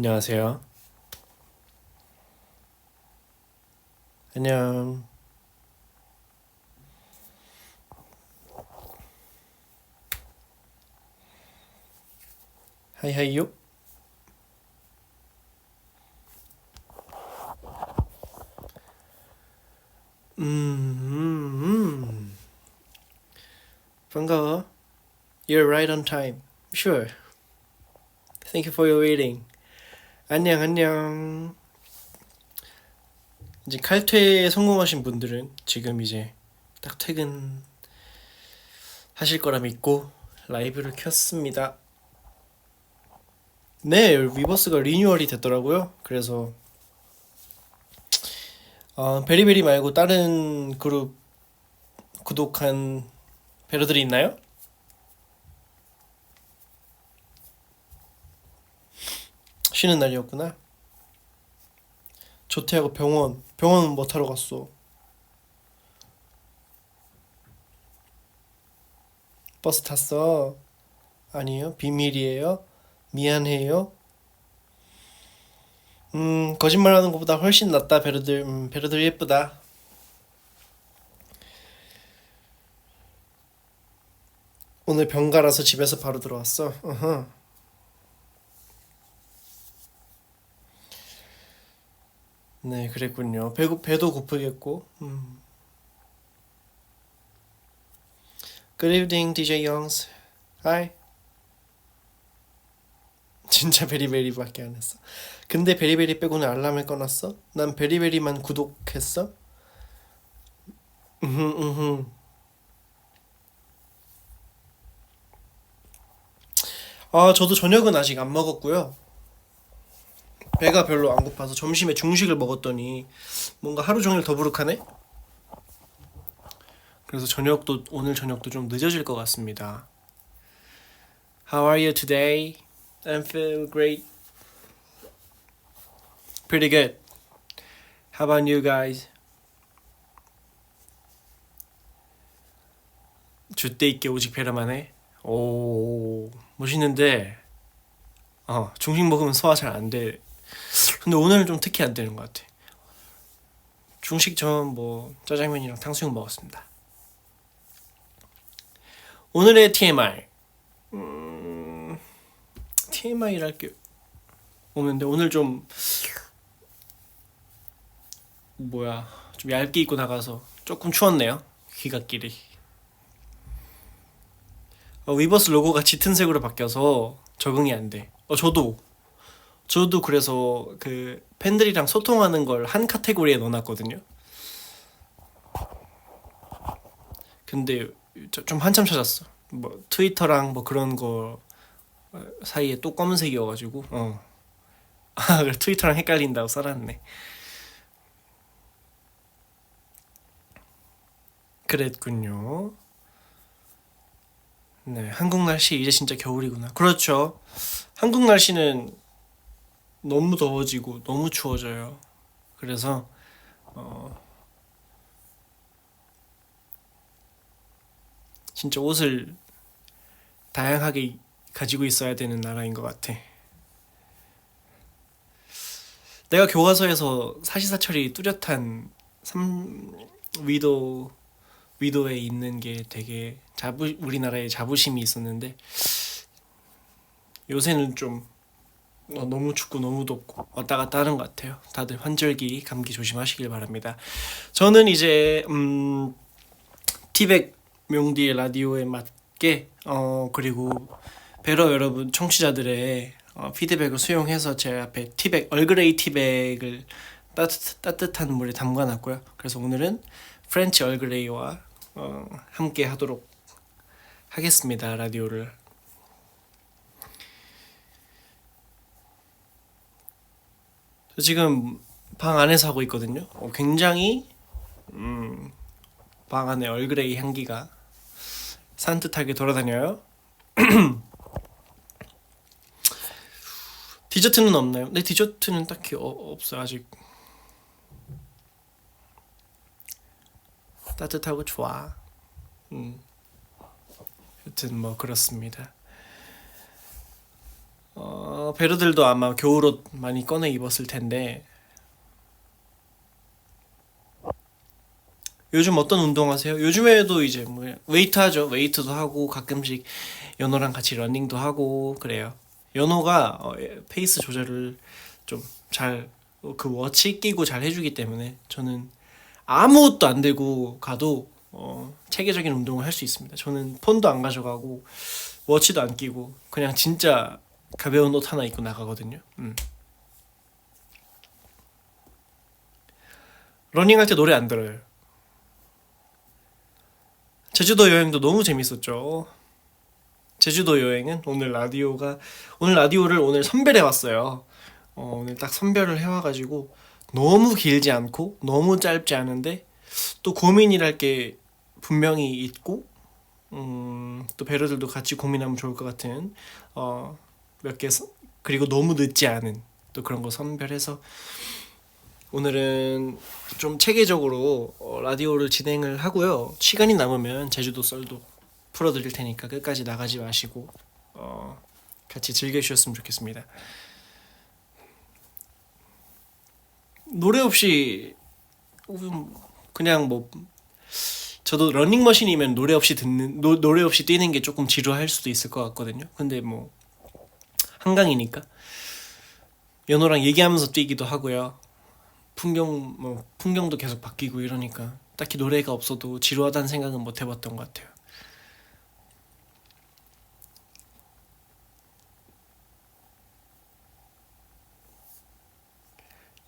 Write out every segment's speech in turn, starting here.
안녕하세요. 안녕. 하이하이요. 음. 반가워. You're right on time. Sure. Thank you for your waiting. 안녕, 안녕. 이제 칼퇴에 성공하신 분들은 지금 이제 딱 퇴근 하실 거라 믿고 라이브를 켰습니다. 네, 위버스가 리뉴얼이 됐더라고요. 그래서 베리베리 말고 다른 그룹 구독한 배러들이 있나요? 쉬는 날이었구나. 조퇴하고 병원은 뭐 타러 갔어? 버스 탔어? 아니에요? 비밀이에요? 미안해요? 거짓말하는 것보다 훨씬 낫다. 베르들 베르들 예쁘다. 오늘 병가라서 집에서 바로 들어왔어. 어허. 네, 그랬군요. 배도 고프겠고. Good evening, DJ Youngs. Hi. 진짜 베리베리밖에 안 했어. 근데 베리베리 빼고는 알람을 꺼놨어? 난 베리베리만 구독했어? 음흠, 음흠. 저도 저녁은 아직 안 먹었고요. 배가 별로 안 고파서 점심에 중식을 먹었더니 뭔가 하루 종일 더부룩하네? 그래서 오늘 저녁도 좀 늦어질 것 같습니다. How are you today? I'm feel great. Pretty good. How about you guys? 줏대 있게 오직 배려만 해? 오, 멋있는데, 중식 먹으면 소화 잘 안 돼. 근데 오늘은 좀 특히 안 되는 것 같아. 중식 전 뭐 짜장면이랑 탕수육 먹었습니다. 오늘의 TMI. TMI랄 게 없는데 오늘 좀 좀 얇게 입고 나가서 조금 추웠네요. 귀갓길이. 위버스 로고가 짙은 색으로 바뀌어서 적응이 안 돼. 저도 그래서 그 팬들이랑 소통하는 걸 한 카테고리에 넣어놨거든요. 근데 좀 한참 찾았어. 뭐 트위터랑 뭐 그런 거 사이에 또 검은색이어가지고 그래, 트위터랑 헷갈린다고 써놨네. 그랬군요. 네, 한국 날씨 이제 진짜 겨울이구나. 그렇죠. 한국 날씨는 너무 더워지고 너무 추워져요. 그래서 어, 진짜 옷을 다양하게 가지고 있어야 되는 나라인 것 같아. 내가 교과서에서 사시사철이 뚜렷한 위도 위도에 있는 게 되게 우리나라에 자부심이 있었는데 요새는 좀 너무 춥고 너무 덥고 왔다 갔다 하는 것 같아요. 다들 환절기 감기 조심하시길 바랍니다. 저는 이제 티백 명디의 라디오에 맞게 그리고 배러 여러분 청취자들의 피드백을 수용해서 제 앞에 티백 얼그레이 티백을 따뜻한 물에 담가놨고요. 그래서 오늘은 프렌치 얼그레이와 함께 하도록 하겠습니다. 라디오를. 저 지금 방 안에서 하고 있거든요. 굉장히 방 안에 얼그레이 향기가 산뜻하게 돌아다녀요. 디저트는 없나요? 네, 디저트는 딱히 없어요. 아직 따뜻하고 좋아. 여튼 뭐 그렇습니다. 베르들도 아마 겨울옷 많이 꺼내 입었을 텐데 요즘 어떤 운동 하세요? 요즘에도 이제 뭐 웨이트 하죠. 웨이트도 하고 가끔씩 연호랑 같이 러닝도 하고 그래요. 연호가 페이스 조절을 좀 잘 그 워치 끼고 잘 해주기 때문에 저는 아무것도 안 들고 가도 체계적인 운동을 할 수 있습니다. 저는 폰도 안 가져가고 워치도 안 끼고 그냥 진짜 가벼운 옷 하나 입고 나가거든요. 러닝할 때 노래 안 들어요. 제주도 여행도 너무 재밌었죠. 제주도 여행은 오늘 라디오를 오늘 선별해 왔어요. 오늘 딱 선별을 해와가지고 너무 길지 않고 너무 짧지 않은데 또 고민이랄 게 분명히 있고 또 배러들도 같이 고민하면 좋을 것 같은 몇 개 그리고 너무 늦지 않은 또 그런 거 선별해서 오늘은 좀 체계적으로 라디오를 진행을 하고요. 시간이 남으면 제주도 썰도 풀어드릴 테니까 끝까지 나가지 마시고 같이 즐겨주셨으면 좋겠습니다. 노래 없이 그냥 뭐 저도 러닝머신이면 노래 없이 뛰는 게 조금 지루할 수도 있을 것 같거든요. 근데 뭐 한강이니까 연호랑 얘기하면서 뛰기도 하고요. 풍경도 계속 바뀌고 이러니까 딱히 노래가 없어도 지루하다는 생각은 못 해봤던 것 같아요.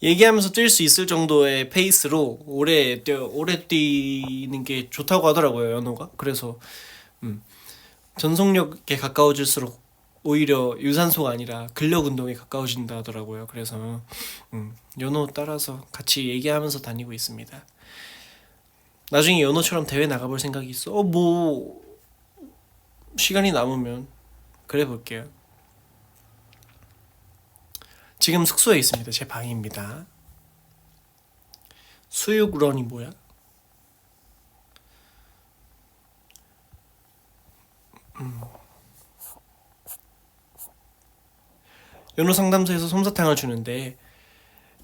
얘기하면서 뛸 수 있을 정도의 페이스로 오래 뛰는 게 좋다고 하더라고요, 연호가. 그래서 전속력에 가까워질수록 오히려 유산소가 아니라 근력 운동에 가까워진다 하더라고요. 그래서 연호 따라서 같이 얘기하면서 다니고 있습니다. 나중에 연호처럼 대회 나가볼 생각이 있어? 뭐 시간이 남으면 그래 볼게요. 지금 숙소에 있습니다. 제 방입니다. 수육런이 뭐야? 연호 상담소에서 솜사탕을 주는데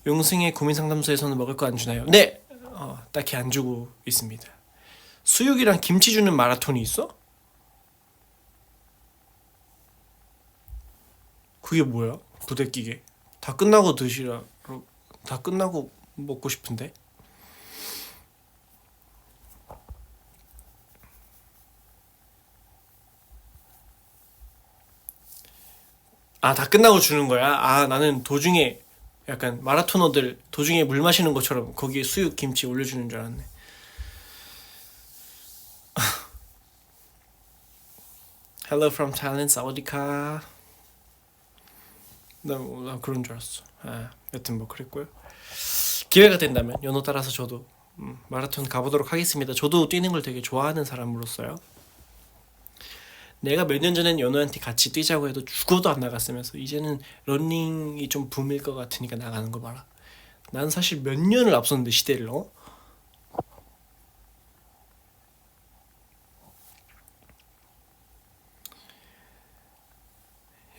용승의 고민 상담소에서는 먹을 거 안 주나요? 네! 딱히 안 주고 있습니다. 수육이랑 김치 주는 마라톤이 있어? 그게 뭐야? 부대끼게. 다 끝나고 드시라. 다 끝나고 먹고 싶은데? 아, 다 끝나고 주는 거야? 아, 나는 도중에 약간 마라토너들 도중에 물 마시는 것처럼 거기에 수육 김치 올려주는 줄 알았네. Hello from Thailand, 사우디카. 나 그런 줄 알았어. 여튼 뭐 그랬고요. 기회가 된다면 연호 따라서 저도 마라톤 가보도록 하겠습니다. 저도 뛰는 걸 되게 좋아하는 사람으로서요. 내가 몇 년 전엔 연호한테 같이 뛰자고 해도 죽어도 안 나갔으면서 이제는 러닝이 좀 붐일 것 같으니까 나가는 거 봐라. 난 사실 몇 년을 앞섰는데 시대를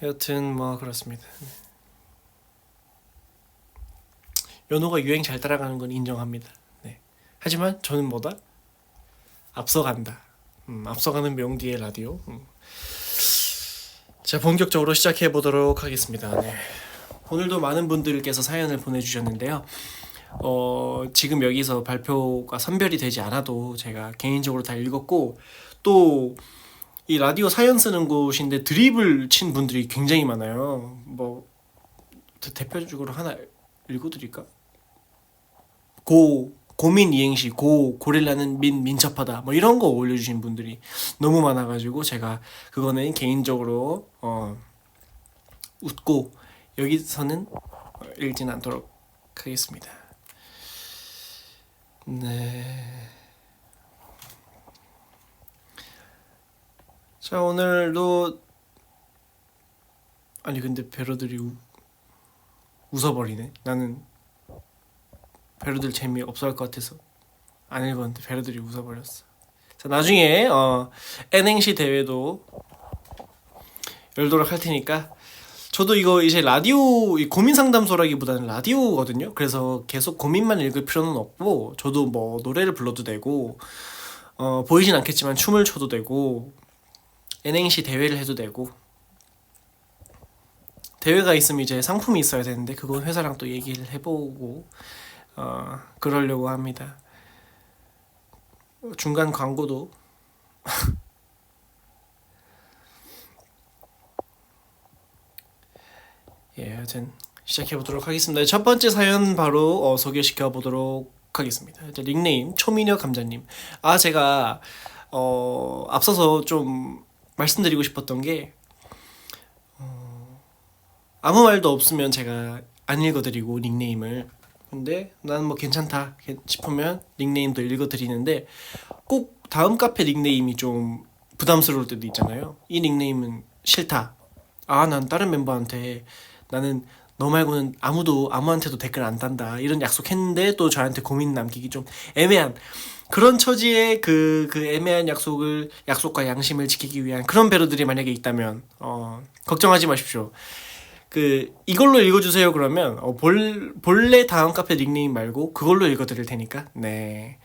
여튼 뭐 그렇습니다. 연호가 유행 잘 따라가는 건 인정합니다. 네. 하지만 저는 뭐다? 앞서간다. 앞서가는 명디의 라디오. 자, 본격적으로 시작해 보도록 하겠습니다. 네. 오늘도 많은 분들께서 사연을 보내주셨는데요. 지금 여기서 발표가 선별이 되지 않아도 제가 개인적으로 다 읽었고 또 이 라디오 사연 쓰는 곳인데 드립을 친 분들이 굉장히 많아요. 뭐 대표적으로 하나 읽어드릴까? 고민 이행시 고릴라는 민첩하다 뭐 이런 거 올려주신 분들이 너무 많아가지고 제가 그거는 개인적으로 웃고 여기서는 읽진 않도록 하겠습니다. 네. 자, 오늘도 아니 근데 배러들이 웃어버리네. 나는 배러들 재미 없어 할 것 같아서 안 읽었는데 배러들이 웃어버렸어. 자, 나중에 N행시 대회도 열도록 할 테니까 저도 이거 이제 라디오 이 고민 상담소라기보다는 라디오거든요. 그래서 계속 고민만 읽을 필요는 없고 저도 뭐 노래를 불러도 되고 보이진 않겠지만 춤을 춰도 되고 N행시 대회를 해도 되고 대회가 있으면 이제 상품이 있어야 되는데 그건 회사랑 또 얘기를 해보고 그러려고 합니다. 중간 광고도 예, 하여튼 시작해 보도록 하겠습니다. 첫 번째 사연 바로 소개시켜 보도록 하겠습니다. 이제 닉네임 초미녀 감자님. 제가 앞서서 좀 말씀드리고 싶었던 게 아무 말도 없으면 제가 안 읽어드리고 닉네임을 근데 난 뭐 괜찮다 싶으면 닉네임도 읽어드리는데 꼭 다음 카페 닉네임이 좀 부담스러울 때도 있잖아요. 이 닉네임은 싫다. 난 다른 멤버한테 나는 너 말고는 아무한테도 댓글 안 단다 이런 약속했는데 또 저한테 고민 남기기 좀 애매한 그런 처지에 그 애매한 약속과 양심을 지키기 위한 그런 배려들이 만약에 있다면 걱정하지 마십시오. 이걸로 읽어주세요 그러면 본래 다음 카페 닉네임 말고 그걸로 읽어드릴 테니까 네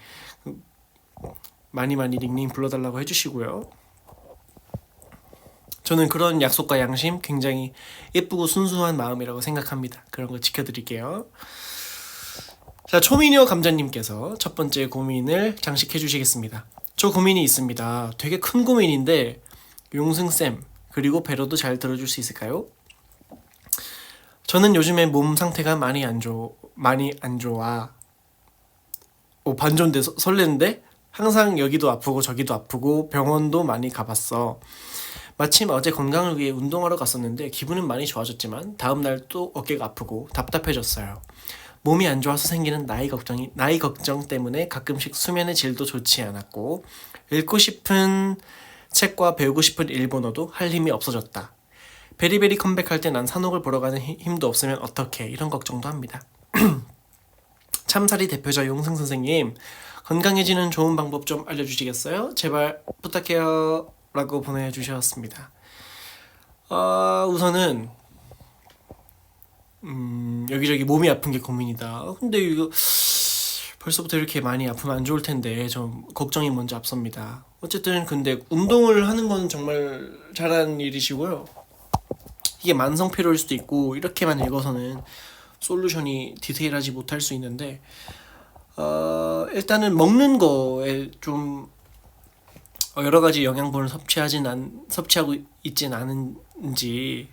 많이 닉네임 불러달라고 해주시고요. 저는 그런 약속과 양심 굉장히 예쁘고 순수한 마음이라고 생각합니다. 그런 거 지켜드릴게요. 자, 초미녀 감자님께서 첫 번째 고민을 장식해 주시겠습니다. 저 고민이 있습니다. 되게 큰 고민인데 용승쌤 그리고 배로도 잘 들어줄 수 있을까요? 저는 요즘에 몸 상태가 많이 안 좋아. 반전데 설레는데 항상 여기도 아프고 저기도 아프고 병원도 많이 가봤어. 마침 어제 건강을 위해 운동하러 갔었는데 기분은 많이 좋아졌지만 다음날 또 어깨가 아프고 답답해졌어요. 몸이 안 좋아서 생기는 나이 걱정 때문에 가끔씩 수면의 질도 좋지 않았고 읽고 싶은 책과 배우고 싶은 일본어도 할 힘이 없어졌다. 베리베리 컴백할 때 난 산옥을 보러 가는 힘도 없으면 어떡해 이런 걱정도 합니다. 참사리 대표자 용승 선생님 건강해지는 좋은 방법 좀 알려주시겠어요? 제발 부탁해요 라고 보내주셨습니다. 우선은 여기저기 몸이 아픈 게 고민이다. 근데 이거 벌써부터 이렇게 많이 아프면 안 좋을 텐데 좀 걱정이 먼저 앞섭니다. 어쨌든 근데 운동을 하는 건 정말 잘하는 일이시고요. 이게 만성 피로일 수도 있고 이렇게만 읽어서는 솔루션이 디테일하지 못할 수 있는데 일단은 먹는 거에 좀 여러 가지 영양분을 섭취하고 있진 않은지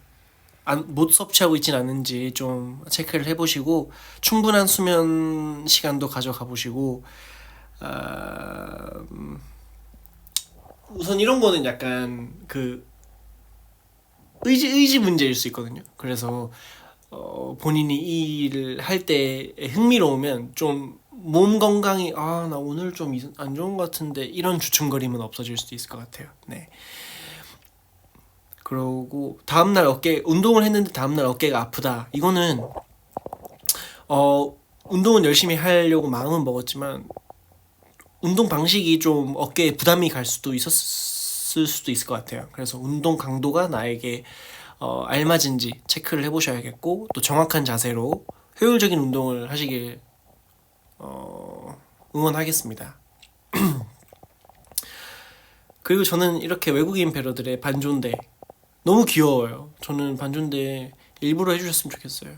못 섭취하고 있진 않은지 좀 체크를 해보시고 충분한 수면 시간도 가져가 보시고 우선 이런 거는 약간 의지 문제일 수 있거든요. 그래서 본인이 이 일을 할 때 흥미로우면 좀 몸 건강이 나 오늘 좀 안 좋은 것 같은데 이런 주춤거림은 없어질 수도 있을 것 같아요. 네. 그러고 다음날 운동을 했는데 다음날 어깨가 아프다. 이거는 운동은 열심히 하려고 마음은 먹었지만 운동 방식이 좀 어깨에 부담이 갈 수도 있을 수도 있을 것 같아요. 그래서 운동 강도가 나에게 알맞은지 체크를 해보셔야겠고 또 정확한 자세로 효율적인 운동을 하시길 응원하겠습니다. 그리고 저는 이렇게 외국인 배러들의 반존대 너무 귀여워요. 저는 반존대 일부러 해주셨으면 좋겠어요.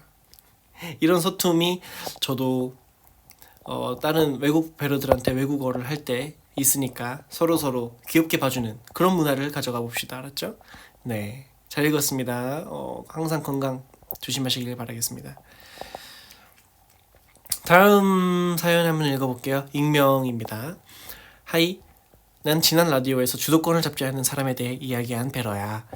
이런 서툼이 저도 다른 외국 배러들한테 외국어를 할 때 있으니까 서로 귀엽게 봐주는 그런 문화를 가져가 봅시다. 알았죠? 네, 잘 읽었습니다. 항상 건강 조심하시길 바라겠습니다. 다음 사연 한번 읽어볼게요. 익명입니다. 하이, 난 지난 라디오에서 주도권을 잡지 않는 사람에 대해 이야기한 베러야.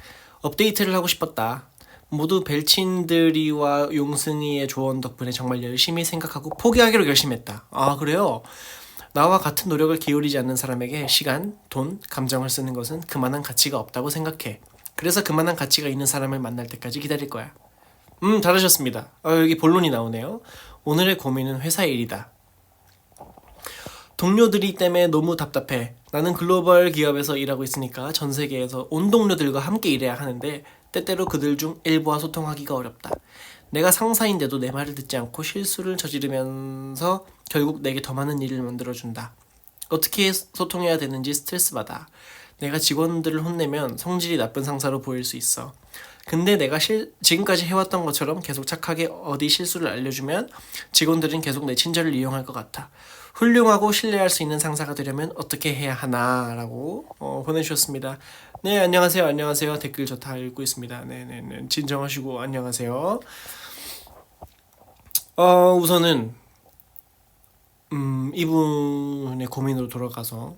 업데이트를 하고 싶었다. 모두 벨친들이와 용승이의 조언 덕분에 정말 열심히 생각하고 포기하기로 결심했다. 그래요? 나와 같은 노력을 기울이지 않는 사람에게 시간, 돈, 감정을 쓰는 것은 그만한 가치가 없다고 생각해. 그래서 그만한 가치가 있는 사람을 만날 때까지 기다릴 거야. 잘하셨습니다. 여기 본론이 나오네요. 오늘의 고민은 회사 일이다. 동료들이 때문에 너무 답답해. 나는 글로벌 기업에서 일하고 있으니까 전 세계에서 온 동료들과 함께 일해야 하는데 때때로 그들 중 일부와 소통하기가 어렵다. 내가 상사인데도 내 말을 듣지 않고 실수를 저지르면서 결국 내게 더 많은 일을 만들어준다. 어떻게 소통해야 되는지 스트레스 받아. 내가 직원들을 혼내면 성질이 나쁜 상사로 보일 수 있어. 근데 내가 지금까지 해왔던 것처럼 계속 착하게 어디 실수를 알려주면 직원들은 계속 내 친절을 이용할 것 같아. 훌륭하고 신뢰할 수 있는 상사가 되려면 어떻게 해야 하나? 라고 보내주셨습니다. 네, 안녕하세요. 안녕하세요. 댓글 저 다 읽고 있습니다. 네네네. 진정하시고 안녕하세요. 우선은 이분의 고민으로 돌아가서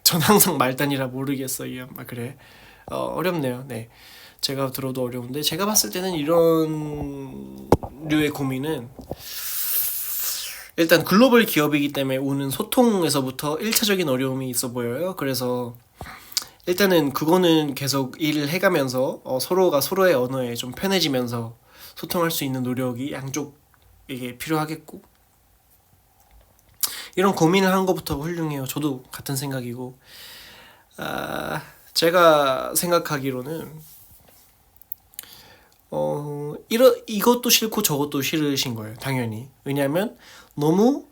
전 항상 말단이라 모르겠어요. 그래. 어렵네요. 네. 제가 들어도 어려운데 제가 봤을 때는 이런 류의 고민은 일단 글로벌 기업이기 때문에 오는 소통에서부터 1차적인 어려움이 있어 보여요. 그래서 일단은 그거는 계속 일을 해가면서 서로가 서로의 언어에 좀 편해지면서 소통할 수 있는 노력이 양쪽에게 필요하겠고, 이런 고민을 한 것부터 훌륭해요. 저도 같은 생각이고, 제가 생각하기로는 이것도 싫고 저것도 싫으신 거예요. 당연히. 왜냐하면 너무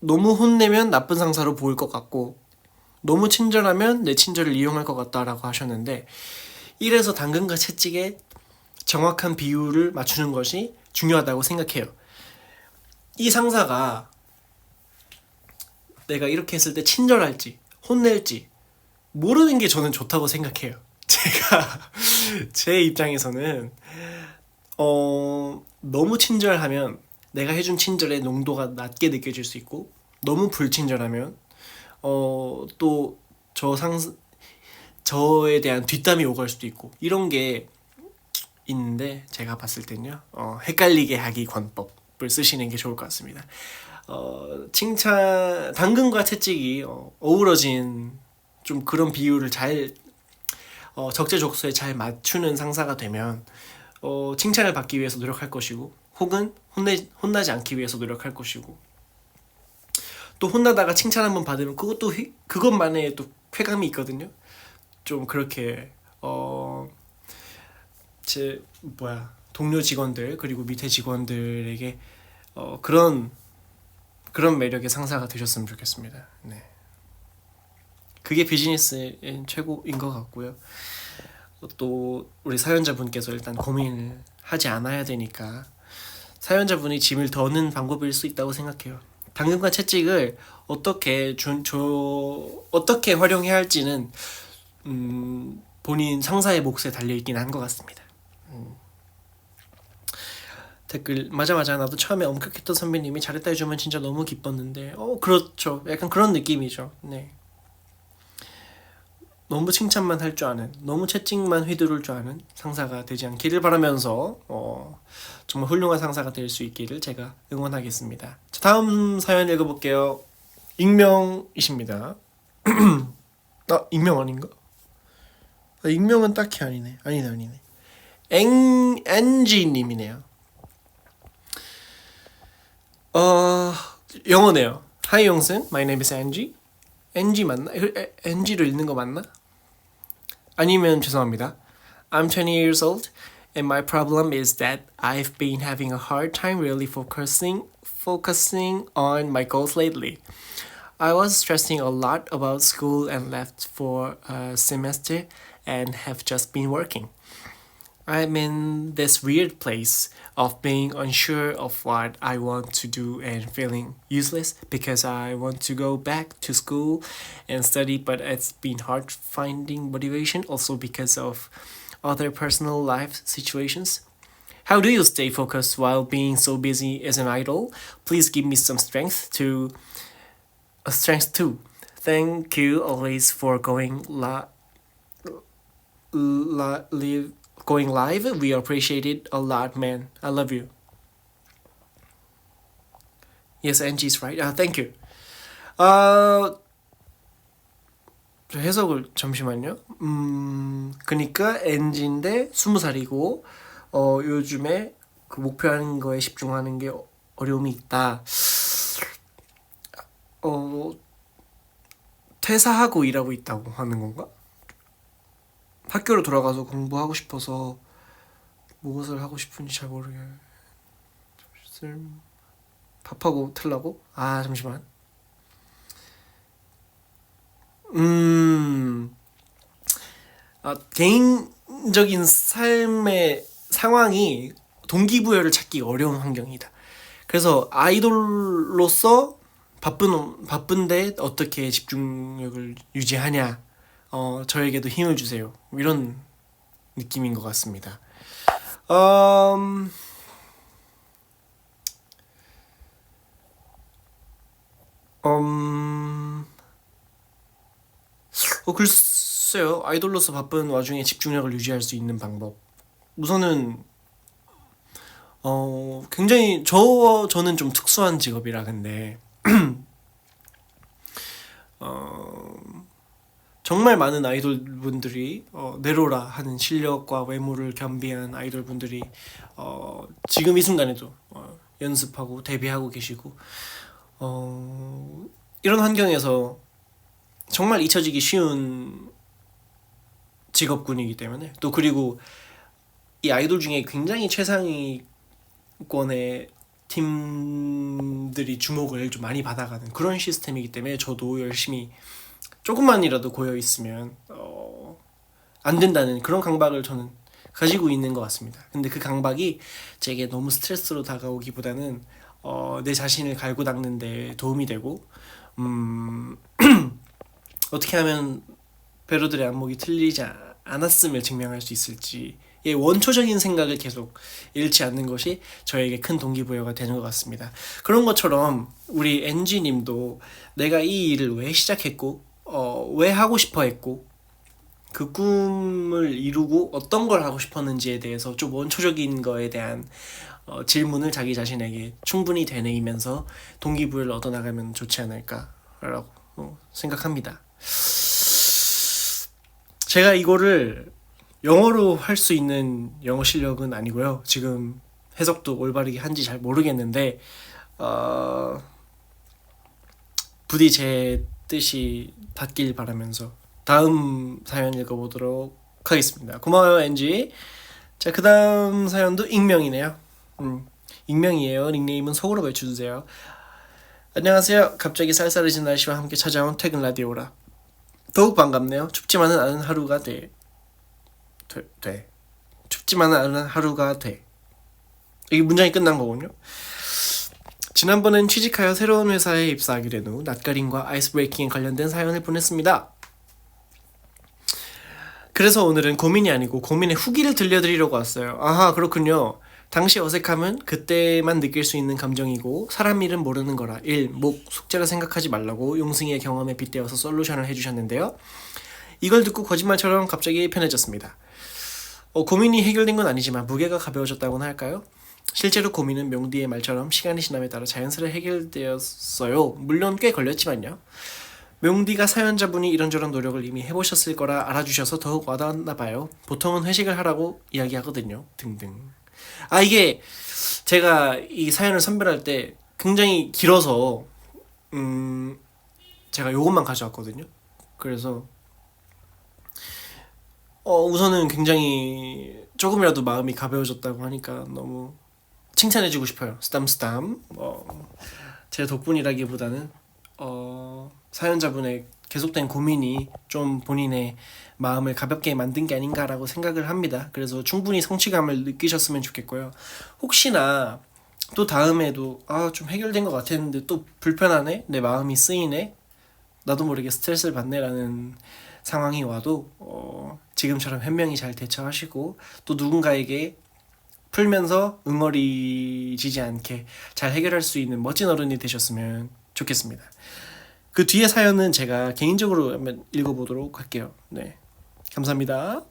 너무 혼내면 나쁜 상사로 보일 것 같고, 너무 친절하면 내 친절을 이용할 것 같다라고 하셨는데, 이래서 당근과 채찍의 정확한 비율을 맞추는 것이 중요하다고 생각해요. 이 상사가 내가 이렇게 했을 때 친절할지 혼낼지 모르는 게 저는 좋다고 생각해요. 제가 제 입장에서는 너무 친절하면 내가 해준 친절의 농도가 낮게 느껴질 수 있고, 너무 불친절하면 또 저에 대한 뒷담이 오갈 수도 있고, 이런 게 있는데, 제가 봤을 땐요 헷갈리게 하기 권법을 쓰시는 게 좋을 것 같습니다. 칭찬, 당근과 채찍이 어우러진 좀 그런 비율을 잘 적재적소에 잘 맞추는 상사가 되면 칭찬을 받기 위해서 노력할 것이고, 혹은 혼나지 않기 위해서 노력할 것이고, 또 혼나다가 칭찬 한번 받으면 그것만의 또 쾌감이 있거든요. 좀 그렇게 제 동료 직원들 그리고 밑에 직원들에게 그런 매력의 상사가 되셨으면 좋겠습니다. 네. 그게 비즈니스의 최고인 것 같고요. 또 우리 사연자분께서 일단 고민을 하지 않아야 되니까 사연자분이 짐을 더는 방법일 수 있다고 생각해요. 당근과 채찍을 어떻게 활용해야 할지는 본인 상사의 몫에 달려있긴 한 것 같습니다. 댓글 맞아 나도 처음에 엄격했던 선배님이 잘했다 해주면 진짜 너무 기뻤는데 그렇죠. 약간 그런 느낌이죠. 네. 너무 칭찬만 할 줄 아는, 너무 채찍만 휘두를 줄 아는 상사가 되지 않기를 바라면서 정말 훌륭한 상사가 될 수 있기를 제가 응원하겠습니다. 자, 다음 사연 읽어볼게요. 익명이십니다. 익명 아닌가? 익명은 딱히 아니네. 아니네. 엔지님이네요. 영어네요. Hi 용승, my name is Angie. NG 맞나? NG로 읽는 거 맞나? 아니면 죄송합니다. I'm 20 years old and my problem is that I've been having a hard time really focusing on my goals lately. I was stressing a lot about school and left for a semester and have just been working. I'm in this weird place of being unsure of what I want to do and feeling useless because I want to go back to school and study, but it's been hard finding motivation also because of other personal life situations. How do you stay focused while being so busy as an idol? Please give me some strength too. Thank you always for going live. We appreciate it a lot, man. I love you. Yes, Angie's right. Thank you. 저 해석을 잠시만요. 그니까 NG인데 20살이고 요즘에 그 목표하는 거에 집중하는 게 어려움이 있다. 퇴사하고 일하고 있다고 하는 건가? 학교로 돌아가서 공부하고 싶어서 무엇을 하고 싶은지 잘 모르게 밥하고 틀라고? 아 잠시만. 개인적인 삶의 상황이 동기부여를 찾기 어려운 환경이다. 그래서 아이돌로서 바쁜데 어떻게 집중력을 유지하냐, 저에게도 힘을 주세요. 이런 느낌인 것 같습니다. 음, 음, 글쎄요. 아이돌로서 바쁜 와중에 집중력을 유지할 수 있는 방법. 우선은 굉장히 저는 좀 특수한 직업이라 근데 정말 많은 아이돌 분들이 내로라 하는 실력과 외모를 겸비한 아이돌 분들이 지금 이 순간에도 연습하고 데뷔하고 계시고 이런 환경에서 정말 잊혀지기 쉬운 직업군이기 때문에 또 그리고 이 아이돌 중에 굉장히 최상위권의 팀들이 주목을 좀 많이 받아가는 그런 시스템이기 때문에 저도 열심히 조금만이라도 고여 있으면 안 된다는 그런 강박을 저는 가지고 있는 것 같습니다. 근데 그 강박이 제게 너무 스트레스로 다가오기보다는 내 자신을 갈고 닦는 데 도움이 되고 어떻게 하면 배로들의 안목이 틀리지 않았음을 증명할 수 있을지 원초적인 생각을 계속 잃지 않는 것이 저에게 큰 동기부여가 되는 것 같습니다. 그런 것처럼 우리 NG님도 내가 이 일을 왜 시작했고 왜 하고 싶어 했고 그 꿈을 이루고 어떤 걸 하고 싶었는지에 대해서 좀 원초적인 거에 대한 질문을 자기 자신에게 충분히 되뇌이면서 동기부여를 얻어나가면 좋지 않을까라고 생각합니다. 제가 이거를 영어로 할 수 있는 영어 실력은 아니고요. 지금 해석도 올바르게 한지 잘 모르겠는데 부디 제 뜻이 닿길 바라면서 다음 사연 읽어보도록 하겠습니다. 고마워요 NG. 자, 그 다음 사연도 익명이네요. 익명이에요. 닉네임은 속으로 외쳐주세요. 안녕하세요. 갑자기 쌀쌀해진 날씨와 함께 찾아온 퇴근 라디오라 더욱 반갑네요. 춥지만은 않은 하루가 춥지만은 않은 하루가 돼. 이게 문장이 끝난 거군요. 지난번엔 취직하여 새로운 회사에 입사하게 된 후 낯가림과 아이스 브레이킹에 관련된 사연을 보냈습니다. 그래서 오늘은 고민이 아니고 고민의 후기를 들려드리려고 왔어요. 아하, 그렇군요. 당시 어색함은 그때만 느낄 수 있는 감정이고 사람 일은 모르는 거라 숙제라 생각하지 말라고 용승이의 경험에 빗대어서 솔루션을 해주셨는데요. 이걸 듣고 거짓말처럼 갑자기 편해졌습니다. 고민이 해결된 건 아니지만 무게가 가벼워졌다고나 할까요? 실제로 고민은 명디의 말처럼 시간이 지남에 따라 자연스레 해결되었어요. 물론 꽤 걸렸지만요. 명디가 사연자분이 이런저런 노력을 이미 해보셨을 거라 알아주셔서 더욱 와닿았나 봐요. 보통은 회식을 하라고 이야기하거든요. 등등. 이게 제가 이 사연을 선별할 때 굉장히 길어서 제가 요것만 가져왔거든요. 그래서 우선은 굉장히 조금이라도 마음이 가벼워졌다고 하니까 너무 칭찬해주고 싶어요. 스담스담. 제 덕분이라기보다는 사연자분의 계속된 고민이 좀 본인의 마음을 가볍게 만든 게 아닌가라고 생각을 합니다. 그래서 충분히 성취감을 느끼셨으면 좋겠고요. 혹시나 또 다음에도 좀 해결된 것 같았는데 또 불편하네? 내 마음이 쓰이네? 나도 모르게 스트레스를 받네라는 상황이 와도 지금처럼 현명히 잘 대처하시고 또 누군가에게 풀면서 응어리지지 않게 잘 해결할 수 있는 멋진 어른이 되셨으면 좋겠습니다. 그 뒤에 사연은 제가 개인적으로 한번 읽어보도록 할게요. 네, 감사합니다.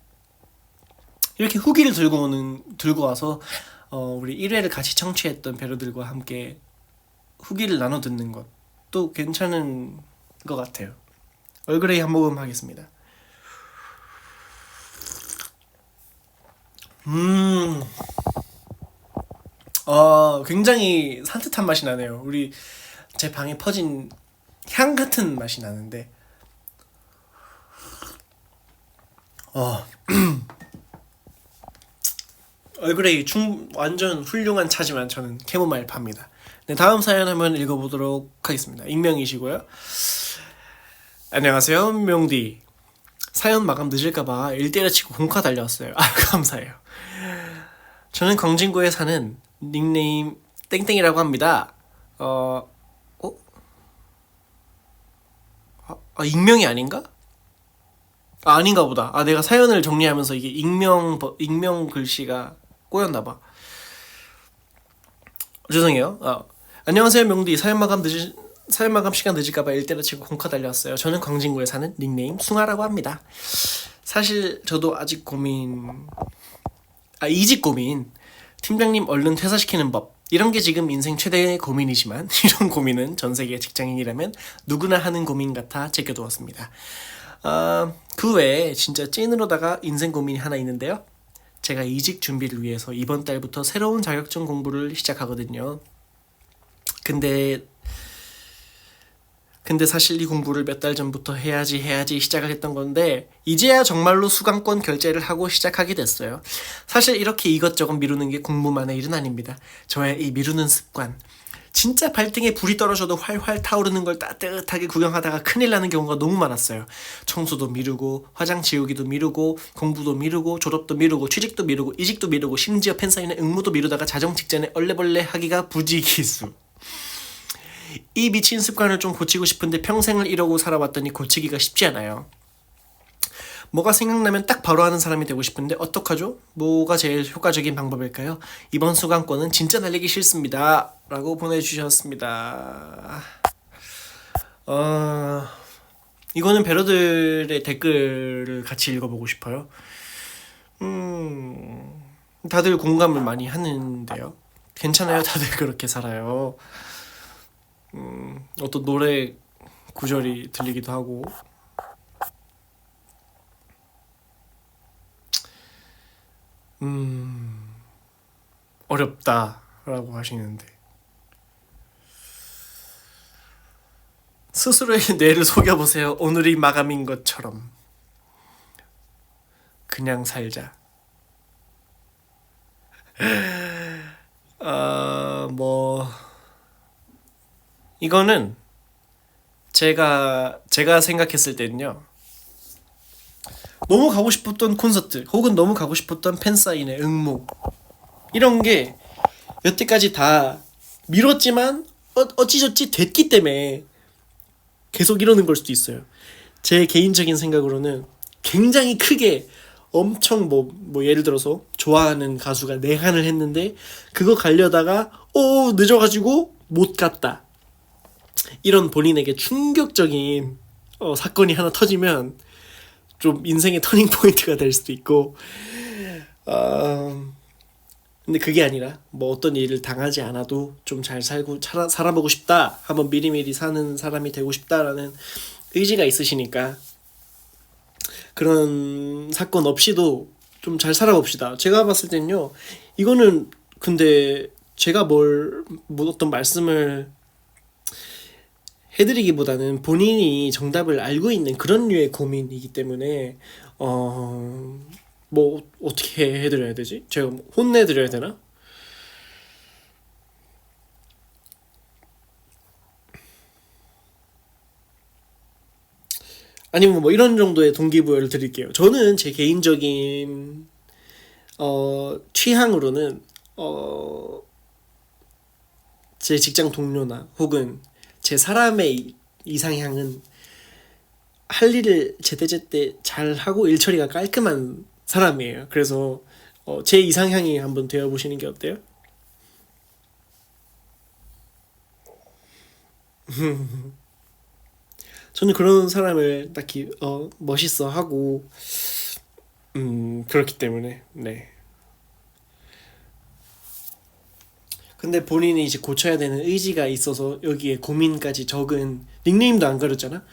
이렇게 후기를 들고 와서 우리 1회를 같이 청취했던 배러들과 함께 후기를 나눠 듣는 것도 괜찮은 것 같아요. 얼그레이 한 모금 하겠습니다. 굉장히 산뜻한 맛이 나네요. 제 방에 퍼진 향 같은 맛이 나는데 어, 얼그레이 완전 훌륭한 차지만 저는 캐모마일 파입니다. 네, 다음 사연 한번 읽어보도록 하겠습니다. 익명이시고요. 안녕하세요, 명디. 사연 마감 늦을까봐 일 때려치고 공카 달려왔어요. 아, 감사해요. 저는 광진구에 사는 닉네임 땡땡이라고 합니다. 어, 어? 익명이 아닌가? 아, 아닌가 보다. 아, 내가 사연을 정리하면서 이게 익명 글씨가 꼬였나봐. 죄송해요. 안녕하세요, 명디. 사연 마감 시간 늦을까봐 일 때려치고 공카 달려왔어요. 저는 광진구에 사는 닉네임 숭아라고 합니다. 사실 저도 아직 이직 고민. 팀장님 얼른 퇴사시키는 법. 이런 게 지금 인생 최대의 고민이지만 이런 고민은 전 세계 직장인이라면 누구나 하는 고민 같아 제껴두었습니다. 그 외에 진짜 찐으로다가 인생 고민이 하나 있는데요. 제가 이직 준비를 위해서 이번 달부터 새로운 자격증 공부를 시작하거든요. 근데 사실 이 공부를 몇 달 전부터 해야지 시작을 했던 건데 이제야 정말로 수강권 결제를 하고 시작하게 됐어요. 사실 이렇게 이것저것 미루는 게 공부만의 일은 아닙니다. 저의 이 미루는 습관. 진짜 발등에 불이 떨어져도 활활 타오르는 걸 따뜻하게 구경하다가 큰일 나는 경우가 너무 많았어요. 청소도 미루고 화장 지우기도 미루고 공부도 미루고 졸업도 미루고 취직도 미루고 이직도 미루고 심지어 팬사인회 응모도 미루다가 자정 직전에 얼레벌레 하기가 부지기수. 이 미친 습관을 좀 고치고 싶은데 평생을 이러고 살아왔더니 고치기가 쉽지 않아요. 뭐가 생각나면 딱 바로 하는 사람이 되고 싶은데 어떡하죠? 뭐가 제일 효과적인 방법일까요? 이번 수강권은 진짜 날리기 싫습니다. 라고 보내주셨습니다. 이거는 배러들의 댓글을 같이 읽어보고 싶어요. 다들 공감을 많이 하는데요. 괜찮아요. 다들 그렇게 살아요. 어떤 노래 구절이 들리기도 하고 어렵다라고 하시는데 스스로의 뇌를 속여보세요. 오늘이 마감인 것처럼 그냥 살자. 뭐 이거는 제가 생각했을 때는요. 너무 가고 싶었던 콘서트 혹은 너무 가고 싶었던 팬사인회 응모 이런 게 여태까지 다 미뤘지만 어찌저찌 됐기 때문에 계속 이러는 걸 수도 있어요. 제 개인적인 생각으로는 굉장히 크게 엄청 뭐 예를 들어서 좋아하는 가수가 내한을 했는데 그거 가려다가 늦어가지고 못 갔다. 이런 본인에게 충격적인 사건이 하나 터지면 좀 인생의 터닝 포인트가 될 수도 있고 근데 그게 아니라 뭐 어떤 일을 당하지 않아도 좀 잘 살고 살아보고 싶다. 한번 미리미리 사는 사람이 되고 싶다라는 의지가 있으시니까 그런 사건 없이도 좀 잘 살아봅시다. 제가 봤을 땐요. 이거는 근데 제가 뭐 어떤 말씀을 해드리기보다는 본인이 정답을 알고 있는 그런 류의 고민이기 때문에 뭐 어떻게 해드려야 되지? 제가 혼내드려야 되나? 아니면 뭐 이런 정도의 동기부여를 드릴게요. 저는 제 개인적인 취향으로는 제 직장 동료나 혹은 제 사람의 이상향은 할 일을 제때제때 잘하고 일 처리가 깔끔한 사람이에요. 그래서 제 이상향이 한번 되어보시는 게 어때요? 저는 그런 사람을 딱히 멋있어 하고 그렇기 때문에 네. 근데 본인이 이제 고쳐야 되는 의지가 있어서 여기에 고민까지 적은 닉네임도 안 가렸잖아.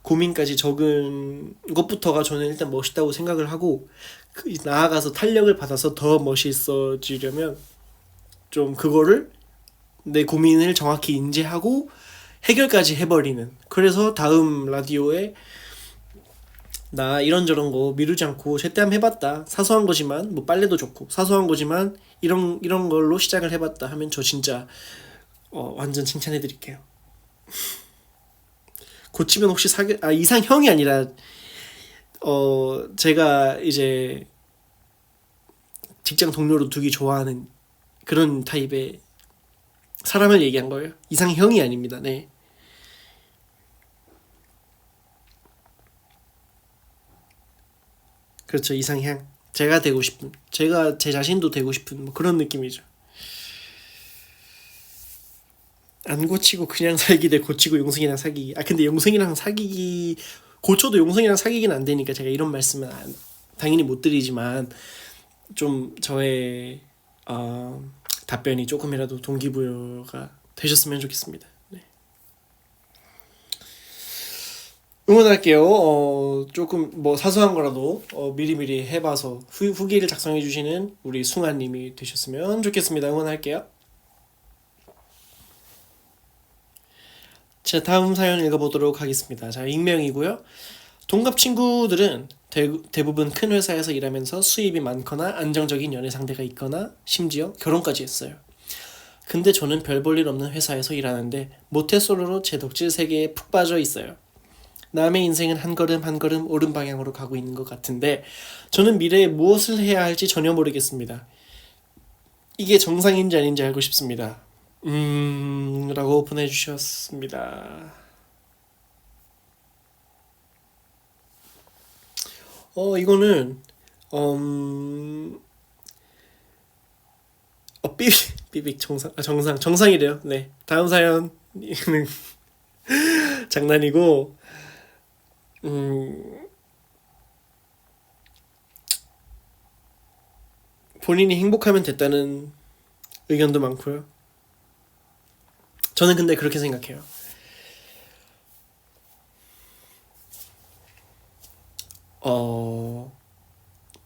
고민까지 적은 것부터가 저는 일단 멋있다고 생각을 하고 나아가서 탄력을 받아서 더 멋있어지려면 좀 그거를 내 고민을 정확히 인지하고 해결까지 해버리는 그래서 다음 라디오에 나 이런저런 거 미루지 않고 제때 한번 해봤다. 사소한 거지만 뭐 빨래도 좋고 사소한 거지만 이런 걸로 시작을 해봤다 하면 저 진짜 완전 칭찬해드릴게요. 고치면 혹시 이상형이 아니라 제가 이제 직장 동료로 두기 좋아하는 그런 타입의 사람을 얘기한 거예요. 이상형이 아닙니다. 네. 그렇죠. 이상향. 제가 되고 싶은, 제가 제 자신도 되고 싶은 뭐 그런 느낌이죠. 안 고치고 그냥 살기 대 고치고 용승이랑 사귀기. 근데 용승이랑 사귀기, 고쳐도 용승이랑 사귀기는 안 되니까 제가 이런 말씀은 당연히 못 드리지만 좀 저의 답변이 조금이라도 동기부여가 되셨으면 좋겠습니다. 네. 응원할게요. 조금 뭐 사소한 거라도 미리미리 해봐서 후기를 작성해주시는 우리 숭아님이 되셨으면 좋겠습니다. 응원할게요. 제 다음 사연 읽어보도록 하겠습니다. 자, 익명이고요. 동갑 친구들은 대부분 큰 회사에서 일하면서 수입이 많거나 안정적인 연애 상대가 있거나 심지어 결혼까지 했어요. 근데 저는 별 볼 일 없는 회사에서 일하는데 모태솔로로 제 덕질 세계에 푹 빠져 있어요. 남의 인생은 한 걸음 한 걸음 옳은 방향으로 가고 있는 것 같은데 저는 미래에 무엇을 해야 할지 전혀 모르겠습니다. 이게 정상인지 아닌지 알고 싶습니다. 라고 보내주셨습니다. 이거는 삐빅 정상이래요. 네, 다음 사연 이거는 장난이고 본인이 행복하면 됐다는 의견도 많고요. 저는 근데 그렇게 생각해요.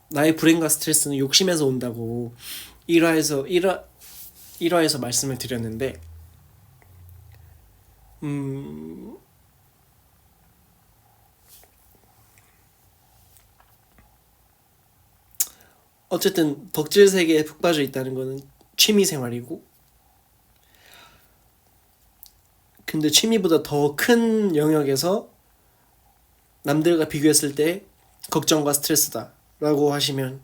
나의 불행과 스트레스는 욕심에서 온다고 1화에서 말씀을 드렸는데 어쨌든 덕질 세계에 푹 빠져 있다는 거는 취미 생활이고 근데 취미보다 더 큰 영역에서 남들과 비교했을 때 걱정과 스트레스다 라고 하시면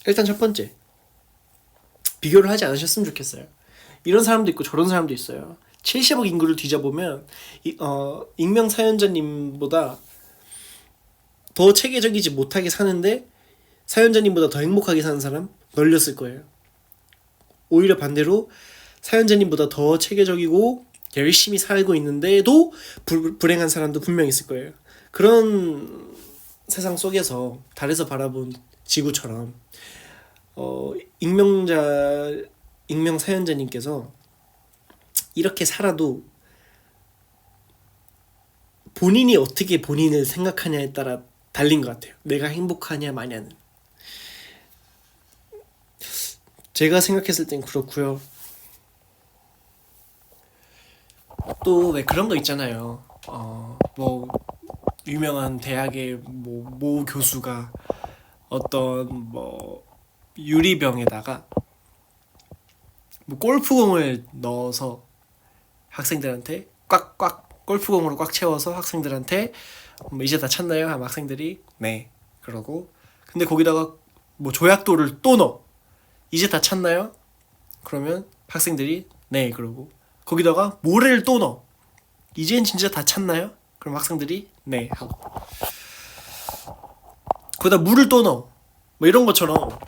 일단 첫 번째 비교를 하지 않으셨으면 좋겠어요. 이런 사람도 있고 저런 사람도 있어요. 70억 인구를 뒤져보면 익명 사연자님보다 더 체계적이지 못하게 사는데 사연자님보다 더 행복하게 사는 사람 널렸을 거예요. 오히려 반대로 사연자님보다 더 체계적이고 열심히 살고 있는데도 불행한 사람도 분명 있을 거예요. 그런 세상 속에서 달에서 바라본 지구처럼 익명 사연자님께서 이렇게 살아도 본인이 어떻게 본인을 생각하냐에 따라 달린 것 같아요. 내가 행복하냐 마냐는. 제가 생각했을 땐 그렇고요. 또 왜 그런 거 있잖아요. 뭐 유명한 대학의 모 교수가 어떤 뭐 유리병에다가 뭐 골프공을 넣어서 학생들한테 꽉꽉 골프공으로 꽉 채워서 학생들한테 뭐 이제 다 찼나요? 하면 학생들이 네 그러고 근데 거기다가 뭐 조약돌을 또 넣어 이제 다 찼나요? 그러면 학생들이 네 그러고 거기다가 모래를 또 넣어 이젠 진짜 다 찼나요? 그럼 학생들이 네 하고 거기다 물을 또 넣어 뭐 이런 것처럼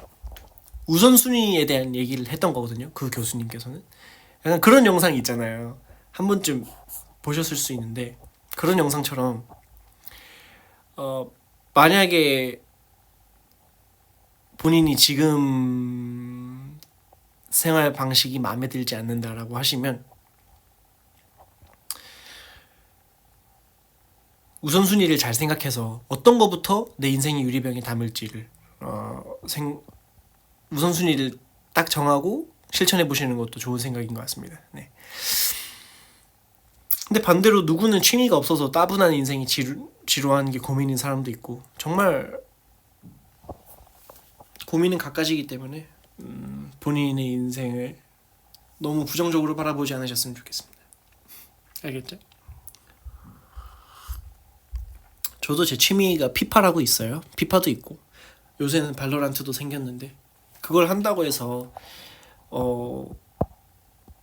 우선순위에 대한 얘기를 했던 거거든요. 그 교수님께서는 약간 그런 영상이 있잖아요. 한 번쯤 보셨을 수 있는데 그런 영상처럼 만약에 본인이 지금 생활 방식이 마음에 들지 않는다라고 하시면 우선순위를 잘 생각해서 어떤 거부터 내 인생의 유리병에 담을지를 우선순위를 딱 정하고 실천해 보시는 것도 좋은 생각인 것 같습니다. 네. 근데 반대로 누구는 취미가 없어서 따분한 인생이 지루한 게 고민인 사람도 있고, 정말 고민은 각가지이기 때문에 본인의 인생을 너무 부정적으로 바라보지 않으셨으면 좋겠습니다. 알겠죠? 저도 제 취미가 피파라고 있어요. 피파도 있고 요새는 발로란트도 생겼는데, 그걸 한다고 해서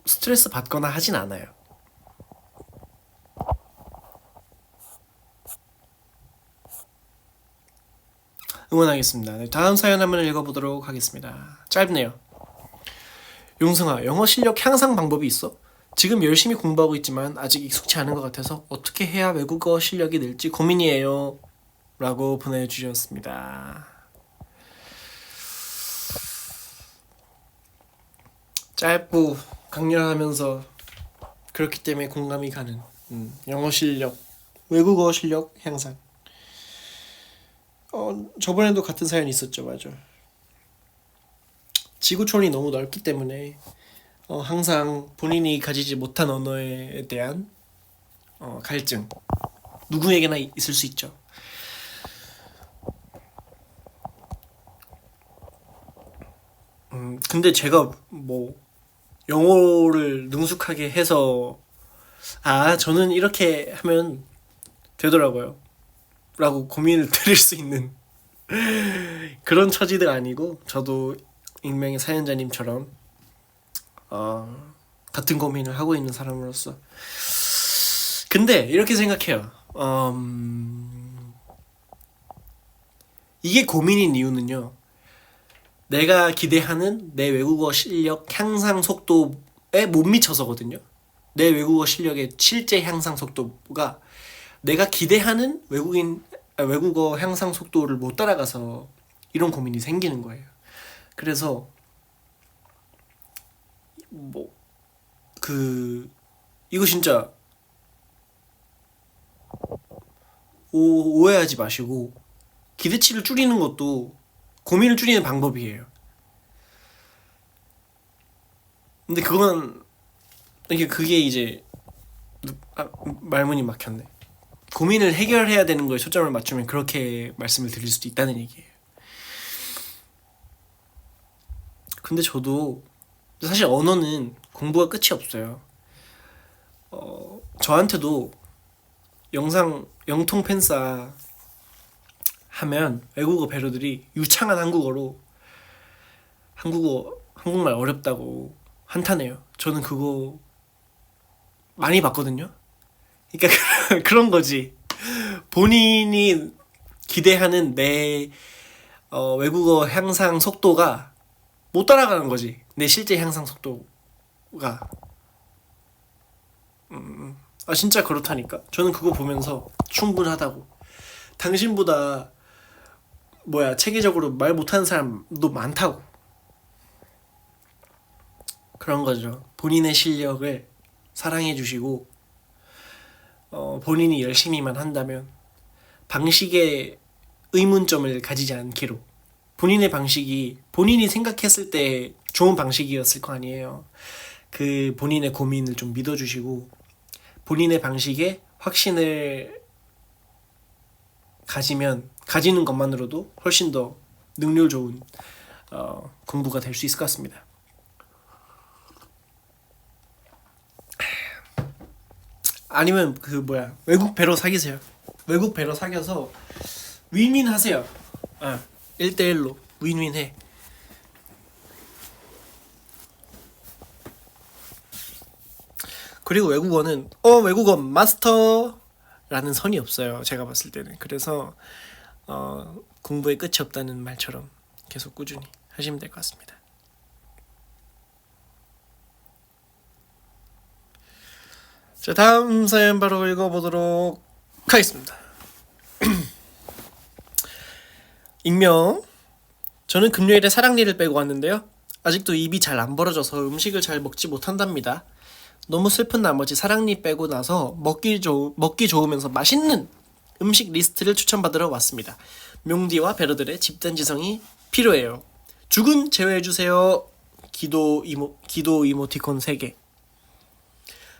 스트레스 받거나 하진 않아요. 응원하겠습니다. 네, 다음 사연 한번 읽어보도록 하겠습니다. 짧네요. 용승아, 영어 실력 향상 방법이 있어? 지금 열심히 공부하고 있지만 아직 익숙치 않은 것 같아서 어떻게 해야 외국어 실력이 늘지 고민이에요. 라고 보내주셨습니다. 짧고 강렬하면서 그렇기 때문에 공감이 가는 영어 실력, 외국어 실력 향상. 저번에도 같은 사연이 있었죠. 맞아. 지구촌이 너무 넓기 때문에 항상 본인이 가지지 못한 언어에 대한 갈증, 누구에게나 있을 수 있죠. 근데 제가 뭐 영어를 능숙하게 해서 저는 이렇게 하면 되더라고요 라고 고민을 드릴 수 있는 그런 처지가 아니고, 저도 익명의 사연자님처럼 같은 고민을 하고 있는 사람으로서. 근데 이렇게 생각해요. 이게 고민인 이유는요, 내가 기대하는 내 외국어 실력 향상 속도에 못 미쳐서거든요. 내 외국어 실력의 실제 향상 속도가 내가 기대하는 외국어 향상 속도를 못 따라가서 이런 고민이 생기는 거예요. 그래서 이거 진짜 오해하지 마시고, 기대치를 줄이는 것도 고민을 줄이는 방법이에요. 근데 그게 이제 말문이 막혔네. 고민을 해결해야 되는 거에 초점을 맞추면 그렇게 말씀을 드릴 수도 있다는 얘기예요. 근데 저도 사실 언어는 공부가 끝이 없어요. 저한테도 영통 팬싸 하면 외국어 배러들이 유창한 한국어로 한국말 어렵다고 한탄해요. 저는 그거 많이 봤거든요. 그러니까 그런 거지. 본인이 기대하는 내 외국어 향상 속도가 못 따라가는 거지. 내 실제 향상 속도가. 진짜 그렇다니까. 저는 그거 보면서 충분하다고. 당신보다 체계적으로 말 못하는 사람도 많다고. 그런 거죠. 본인의 실력을 사랑해 주시고 본인이 열심히만 한다면 방식에 의문점을 가지지 않기로, 본인의 방식이 본인이 생각했을 때 좋은 방식이었을 거 아니에요. 그 본인의 고민을 좀 믿어주시고 본인의 방식에 확신을 가지는 것만으로도 훨씬 더 능률 좋은 공부가 될 수 있을 것 같습니다. 아니면 외국 배로 사귀세요. 외국 배로 사귀어서 윈윈 하세요. 1대1로 윈윈 해. 그리고 외국어는 외국어 마스터라는 선이 없어요. 제가 봤을 때는. 그래서 공부에 끝이 없다는 말처럼 계속 꾸준히 하시면 될 것 같습니다. 자, 다음 사연 바로 읽어보도록 하겠습니다. 익명. 저는 금요일에 사랑니를 빼고 왔는데요. 아직도 입이 잘 안 벌어져서 음식을 잘 먹지 못한답니다. 너무 슬픈 나머지 사랑니 빼고 나서 먹기 좋으면서 맛있는 음식 리스트를 추천받으러 왔습니다. 명디와 베러들의 집단지성이 필요해요. 죽은 제외해주세요. 기도 이모티콘 3개.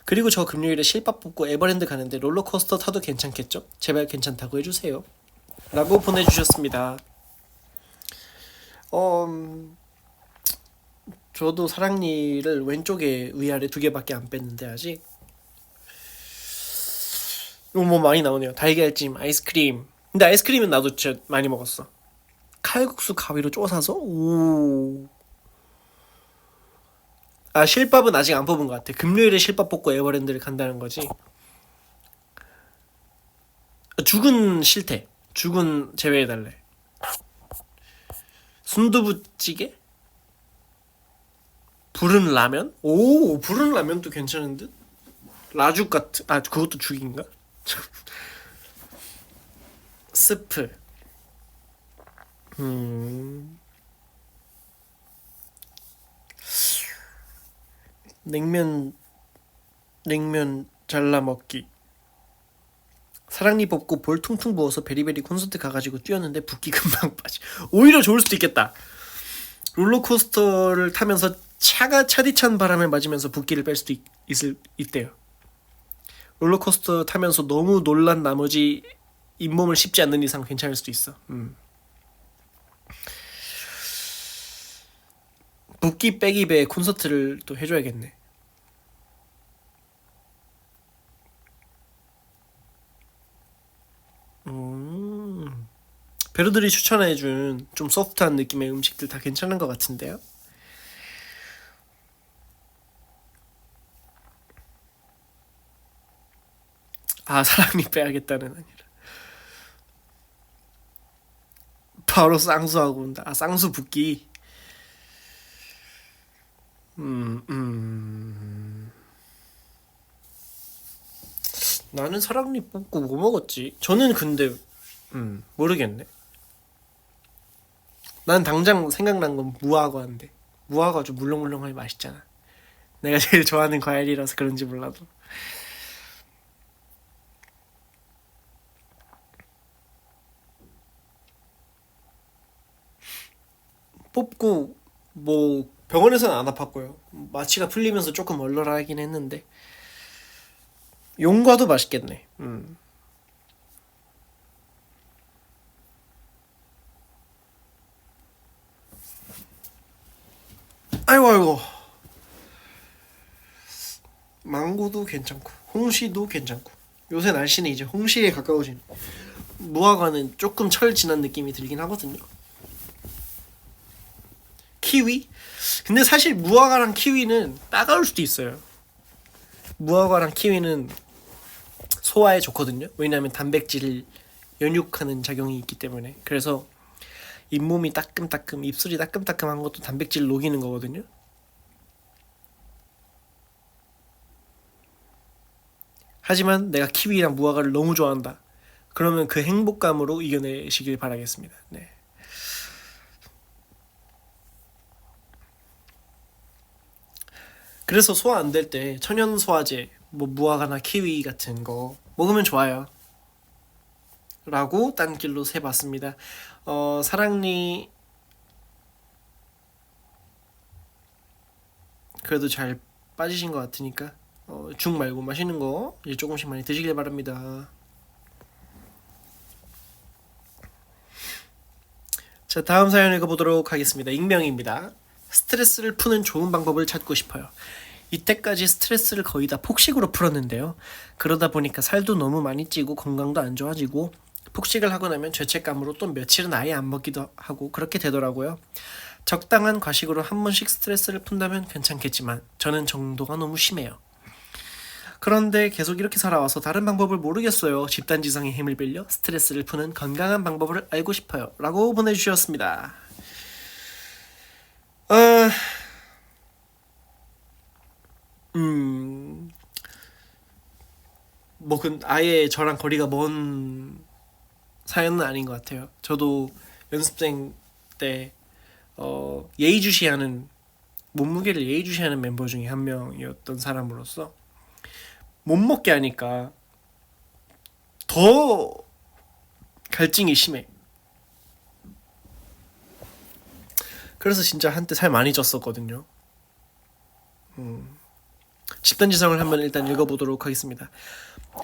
그리고 저 금요일에 실밥 뽑고 에버랜드 가는데 롤러코스터 타도 괜찮겠죠? 제발 괜찮다고 해주세요. 라고 보내주셨습니다. 저도 사랑니를 왼쪽에 위아래 2개밖에 안 뺐는데 아직 뭐 많이 나오네요. 달걀찜, 아이스크림. 근데 아이스크림은 나도 진짜 많이 먹었어. 칼국수 가위로 쪼사서 실밥은 아직 안 뽑은 것 같아. 금요일에 실밥 뽑고 에버랜드를 간다는 거지. 죽은 싫대. 죽은 제외해달래. 순두부찌개? 부른 라면? 부른 라면도 괜찮은 듯? 라죽 같은, 그것도 죽인가? 스프. 냉면 잘라 먹기. 사랑니 뽑고 볼 퉁퉁 부어서 베리베리 콘서트 가가지고 뛰었는데 붓기 금방 빠지. 오히려 좋을 수도 있겠다. 롤러코스터를 타면서 차디찬 바람을 맞으면서 붓기를 뺄 수도 있대요. 롤러코스터 타면서 너무 놀란 나머지 잇몸을 씹지 않는 이상 괜찮을 수도 있어. 붓기 빼기 배 콘서트를 또 해줘야겠네. 베르들이 추천해준 좀 소프트한 느낌의 음식들 다 괜찮은 것 같은데요? 사랑니 빼야겠다는 아니라 바로 쌍수하고 온다. 쌍수 붓기. 나는 사랑니 뽑고 뭐 먹었지? 저는 근데 모르겠네. 난 당장 생각난 건 무화과인데 무화과 좀 물렁물렁하니 맛있잖아. 내가 제일 좋아하는 과일이라서 그런지 몰라도. 뽑고 뭐 병원에서는 안 아팠고요. 마취가 풀리면서 조금 얼얼하긴 했는데 용과도 맛있겠네. 아이고 망고도 괜찮고 홍시도 괜찮고 요새 날씨는 이제 홍시에 가까워진. 무화과는 조금 철 지난 느낌이 들긴 하거든요. 키위? 근데 사실 무화과랑 키위는 따가울 수도 있어요. 무화과랑 키위는 소화에 좋거든요. 왜냐하면 단백질을 연육하는 작용이 있기 때문에. 그래서 잇몸이 따끔따끔, 입술이 따끔따끔한 것도 단백질 녹이는 거거든요. 하지만 내가 키위랑 무화과를 너무 좋아한다. 그러면 그 행복감으로 이겨내시길 바라겠습니다. 네. 그래서 소화 안 될 때 천연 소화제, 뭐 무화과나 키위 같은 거 먹으면 좋아요. 라고 딴길로 세봤습니다. 사랑니 그래도 잘 빠지신 것 같으니까 죽 말고 맛있는 거 이제 조금씩 많이 드시길 바랍니다. 자, 다음 사연 읽어보도록 하겠습니다. 익명입니다. 스트레스를 푸는 좋은 방법을 찾고 싶어요. 이때까지 스트레스를 거의 다 폭식으로 풀었는데요. 그러다 보니까 살도 너무 많이 찌고 건강도 안 좋아지고 폭식을 하고 나면 죄책감으로 또 며칠은 아예 안 먹기도 하고 그렇게 되더라고요. 적당한 과식으로 한 번씩 스트레스를 푼다면 괜찮겠지만 저는 정도가 너무 심해요. 그런데 계속 이렇게 살아와서 다른 방법을 모르겠어요. 집단지성의 힘을 빌려 스트레스를 푸는 건강한 방법을 알고 싶어요. 라고 보내주셨습니다. 아예 저랑 거리가 먼 사연은 아닌 것 같아요. 저도 연습생 때 예의주시하는 몸무게를 예의주시하는 멤버 중에 한 명이었던 사람으로서 못 먹게 하니까 더 갈증이 심해. 그래서 진짜 한때 살 많이 쪘었거든요. 집단지성을 한번 일단 읽어보도록 하겠습니다.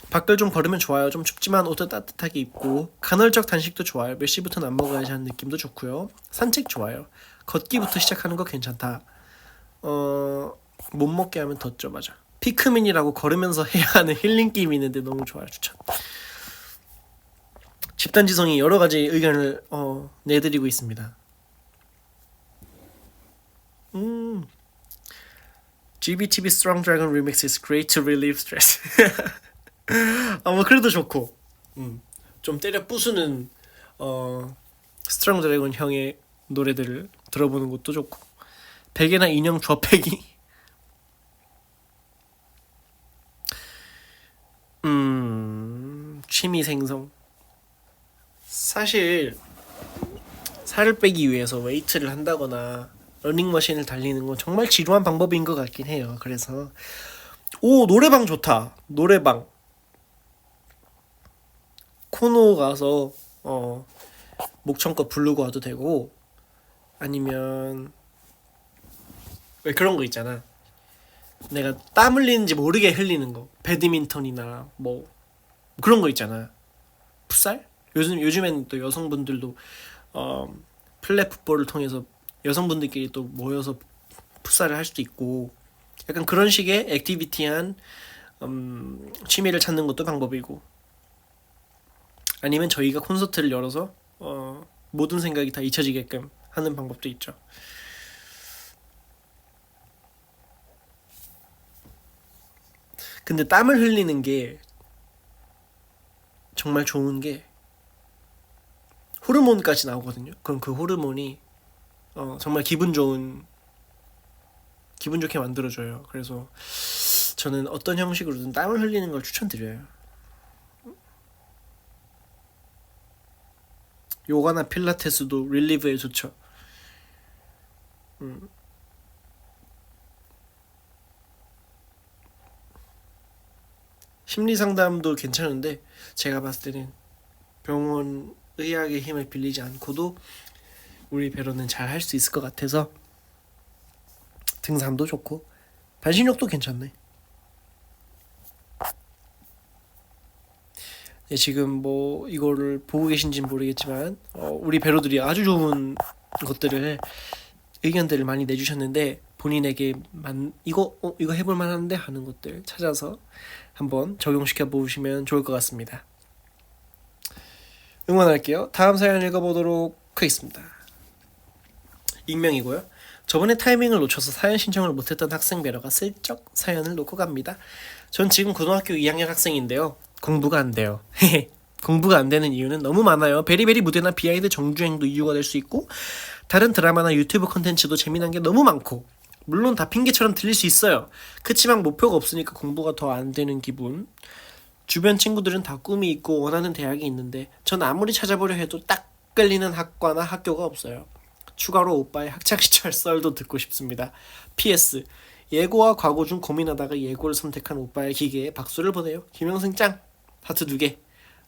밖을 좀 걸으면 좋아요. 좀 춥지만 옷도 따뜻하게 입고 간헐적 단식도 좋아요. 몇 시부터는 안 먹어야지 하는 느낌도 좋고요. 산책 좋아요. 걷기부터 시작하는 거 괜찮다. 못 먹게 하면 덧죠. 맞아. 피크민이라고 걸으면서 해야 하는 힐링 게임이 있는데 너무 좋아요. 추천. 집단지성이 여러 가지 의견을 내드리고 있습니다. GBTV Strong Dragon Remix is great to relieve stress. 뭐 그래도 좋고, 좀 때려 부수는 스트롱 드래곤 형의 노래들을 들어보는 것도 좋고, 베개나 인형 조합하기. 취미 생성. 사실 살을 빼기 위해서 웨이트를 한다거나 러닝머신을 달리는 건 정말 지루한 방법인 것 같긴 해요. 그래서 노래방 좋다. 노래방 코노 가서 목청껏 부르고 와도 되고, 아니면 왜 그런 거 있잖아. 내가 땀 흘리는지 모르게 흘리는 거. 배드민턴이나 뭐 그런 거 있잖아. 풋살? 요즘에는 또 여성분들도 플랫 풋볼을 통해서 여성분들끼리 또 모여서 풋살을 할 수도 있고, 약간 그런 식의 액티비티한 취미를 찾는 것도 방법이고, 아니면 저희가 콘서트를 열어서 모든 생각이 다 잊혀지게끔 하는 방법도 있죠. 근데 땀을 흘리는 게 정말 좋은 게 호르몬까지 나오거든요. 그럼 그 호르몬이 정말 기분 좋게 만들어줘요. 그래서 저는 어떤 형식으로든 땀을 흘리는 걸 추천드려요. 요가나 필라테스도 릴리브에 좋죠. 심리 상담도 괜찮은데, 제가 봤을 때는 병원 의학의 힘을 빌리지 않고도 우리 배로는 잘 할 수 있을 것 같아서 등산도 좋고 반신욕도 괜찮네. 네, 지금 뭐 이거를 보고 계신지는 모르겠지만 우리 배로들이 아주 좋은 것들을, 의견들을 많이 내주셨는데, 본인에게 이거 해볼 만한데 하는 것들 찾아서 한번 적용시켜 보시면 좋을 것 같습니다. 응원할게요. 다음 사연 읽어보도록 하겠습니다. 익명이고요. 저번에 타이밍을 놓쳐서 사연 신청을 못했던 학생 배러가 슬쩍 사연을 놓고 갑니다. 전 지금 고등학교 2학년 학생인데요. 공부가 안 돼요. 공부가 안 되는 이유는 너무 많아요. 베리베리 무대나 비하인드 정주행도 이유가 될 수 있고, 다른 드라마나 유튜브 컨텐츠도 재미난 게 너무 많고, 물론 다 핑계처럼 들릴 수 있어요. 그치만 목표가 없으니까 공부가 더 안 되는 기분. 주변 친구들은 다 꿈이 있고 원하는 대학이 있는데 전 아무리 찾아보려 해도 딱 끌리는 학과나 학교가 없어요. 추가로 오빠의 학창시절 썰도 듣고 싶습니다. PS. 예고와 과고 중 고민하다가 예고를 선택한 오빠의 기계에 박수를 보내요. 김영승 짱! 하트 2개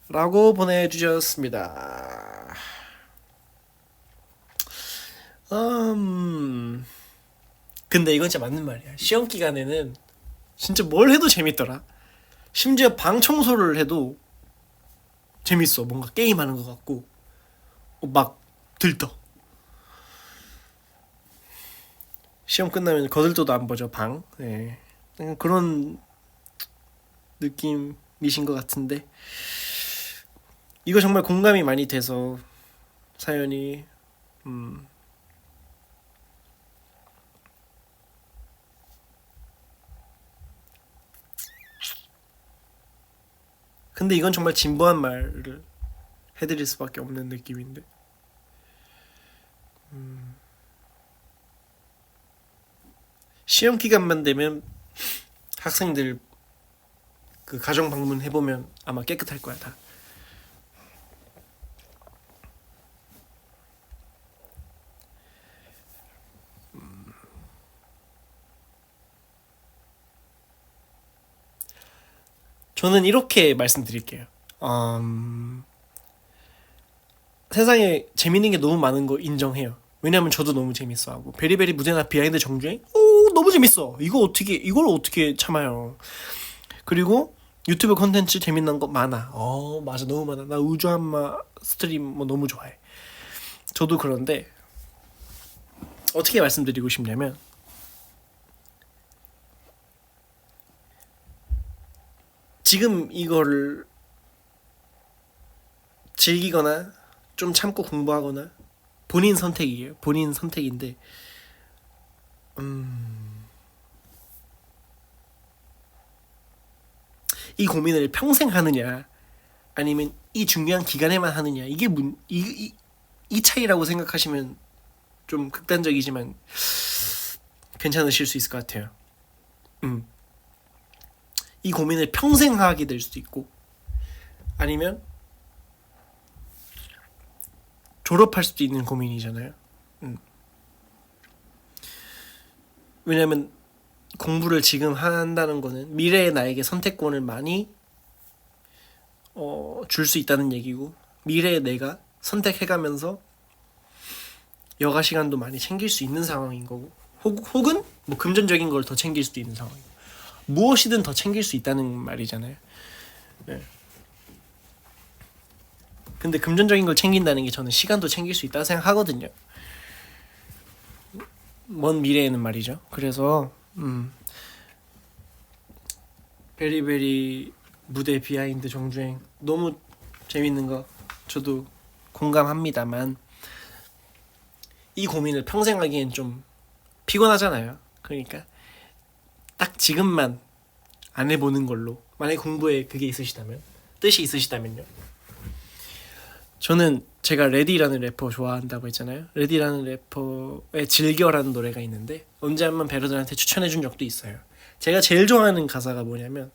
라고 보내주셨습니다. 근데 이건 진짜 맞는 말이야. 시험 기간에는 진짜 뭘 해도 재밌더라. 심지어 방 청소를 해도 재밌어. 뭔가 게임하는 것 같고 막 들떠. 시험 끝나면 거들떠도 안 보죠, 방. 네. 그런 느낌이신 것 같은데, 이거 정말 공감이 많이 돼서 사연이 근데 이건 정말 진부한 말을 해드릴 수밖에 없는 느낌인데, 시험 기간만 되면 학생들 그 가정 방문 해보면 아마 깨끗할 거야 다. 저는 이렇게 말씀드릴게요. 세상에 재밌는 게 너무 많은 거 인정해요. 왜냐면 저도 너무 재밌어하고, 베리베리 무대나 비하인드 정주행 너무 재밌어. 이걸 어떻게 참아요. 그리고 유튜브 콘텐츠 재밌는 거 많아. 맞아, 너무 많아. 나 우주한마 스트림 뭐 너무 좋아해. 저도 그런데 어떻게 말씀드리고 싶냐면, 지금 이거를 즐기거나 좀 참고 공부하거나 본인 선택이에요. 본인 선택인데, 이 고민을 평생 하느냐 아니면 이 중요한 기간에만 하느냐, 이 차이라고 생각하시면 좀 극단적이지만 괜찮으실 수 있을 것 같아요. 이 고민을 평생 하게 될 수도 있고, 아니면 졸업할 수도 있는 고민이잖아요. 왜냐면 공부를 지금 한다는 거는 미래의 나에게 선택권을 많이 줄 수 있다는 얘기고, 미래의 내가 선택해가면서 여가 시간도 많이 챙길 수 있는 상황인 거고, 혹은 뭐 금전적인 걸 더 챙길 수도 있는 상황이고, 무엇이든 더 챙길 수 있다는 말이잖아요. 네. 근데 금전적인 걸 챙긴다는 게 저는 시간도 챙길 수 있다고 생각하거든요. 먼 미래에는 말이죠. 그래서 베리베리 무대 비하인드 정주행 너무 재밌는 거 저도 공감합니다만, 이 고민을 평생 하기엔 좀 피곤하잖아요. 그러니까 딱 지금만 안 해보는 걸로, 만약에 공부에 그게 있으시다면, 뜻이 있으시다면요. 저는 제가 레디라는 래퍼 좋아한다고 했잖아요. 레디라는 래퍼의 즐겨라는 노래가 있는데 언제 한번 베러들한테 추천해준 적도 있어요. 제가 제일 좋아하는 가사가 뭐냐면,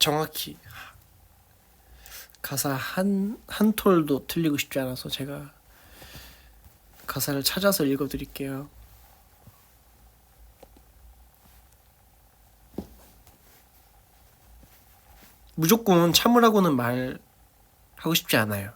정확히 가사 한 톨도 틀리고 싶지 않아서 제가 가사를 찾아서 읽어드릴게요. 무조건 참으라고는 말하고 싶지 않아요.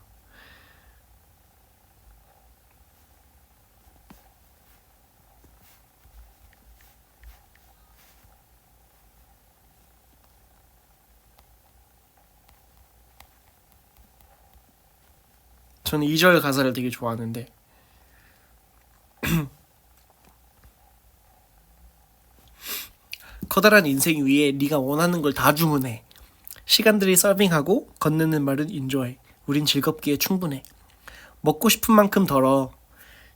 저는 2절 가사를 되게 좋아하는데, 커다란 인생 위에 네가 원하는 걸 다 주문해. 시간들이 서빙하고 건네는 말은 인조해. 우린 즐겁기에 충분해. 먹고 싶은 만큼 덜어.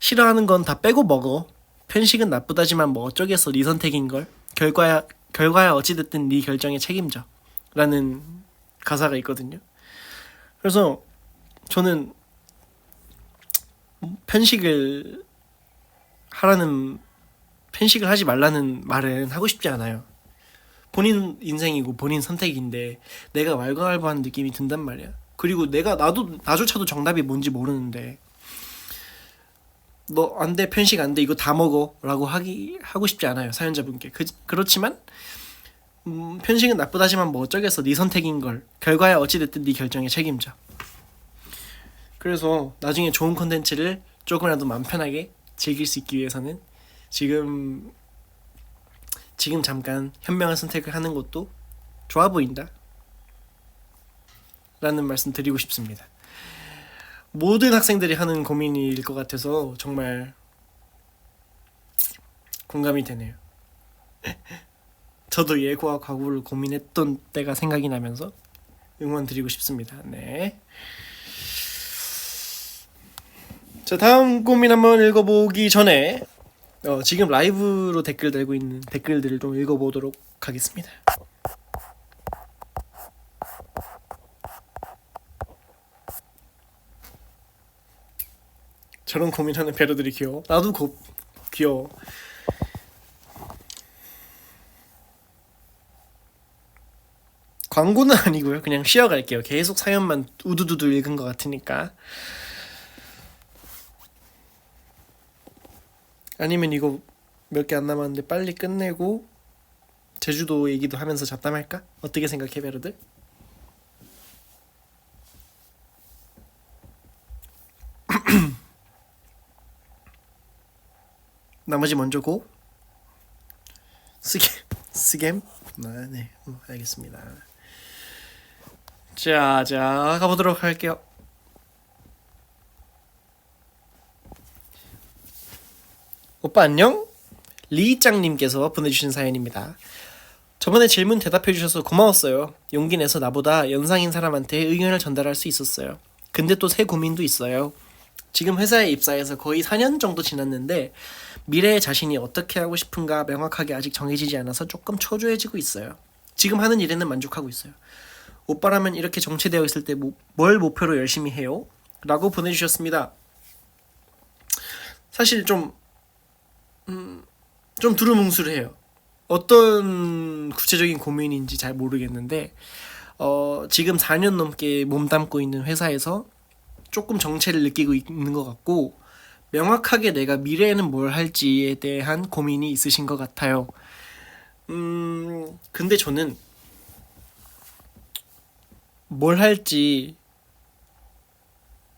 싫어하는 건 다 빼고 먹어. 편식은 나쁘다지만 뭐 어쩌겠어, 네 선택인걸. 결과야 어찌됐든 네 결정에 책임져. 라는 가사가 있거든요. 그래서 저는 편식을 하지 말라는 말은 하고 싶지 않아요. 본인 인생이고 본인 선택인데 내가 왈가왈부하는 느낌이 든단 말이야. 그리고 나조차도 정답이 뭔지 모르는데, 너 안 돼, 편식 안 돼, 이거 다 먹어 라고 하고 싶지 않아요, 사연자분께. 그렇지만 편식은 나쁘다지만 뭐 어쩌겠어, 네 선택인걸. 결과야 어찌됐든 네 결정에 책임져. 그래서 나중에 좋은 콘텐츠를 조금이라도 마음 편하게 즐길 수 있기 위해서는 지금 잠깐 현명한 선택을 하는 것도 좋아 보인다 라는 말씀 드리고 싶습니다. 모든 학생들이 하는 고민일 것 같아서 정말 공감이 되네요. 저도 예고와 과거를 고민했던 때가 생각이 나면서 응원 드리고 싶습니다. 네. 자, 다음 고민 한번 읽어보기 전에 지금 라이브로 댓글 달고 있는 댓글들을 좀 읽어보도록 하겠습니다. 저런 고민하는 배러들이 귀여워. 나도 귀여워. 광고는 아니고요. 그냥 쉬어갈게요. 계속 사연만 우두두두 읽은 것 같으니까. 아니면 이거 몇 개 안 남았는데 빨리 끝내고 제주도 얘기도 하면서 잡담할까? 어떻게 생각해, 베러들? 나머지 먼저 고. 스겜? 네, 알겠습니다. 자, 가보도록 할게요. 오빠 안녕? 리짱님께서 보내주신 사연입니다. 저번에 질문 대답해주셔서 고마웠어요. 용기 내서 나보다 연상인 사람한테 의견을 전달할 수 있었어요. 근데 또 새 고민도 있어요. 지금 회사에 입사해서 거의 4년 정도 지났는데 미래의 자신이 어떻게 하고 싶은가 명확하게 아직 정해지지 않아서 조금 초조해지고 있어요. 지금 하는 일에는 만족하고 있어요. 오빠라면 이렇게 정체되어 있을 때 뭘 목표로 열심히 해요? 라고 보내주셨습니다. 사실 좀 두루뭉술해요. 어떤 구체적인 고민인지 잘 모르겠는데 지금 4년 넘게 몸담고 있는 회사에서 조금 정체를 느끼고 있는 것 같고 명확하게 내가 미래에는 뭘 할지에 대한 고민이 있으신 것 같아요. 근데 저는 뭘 할지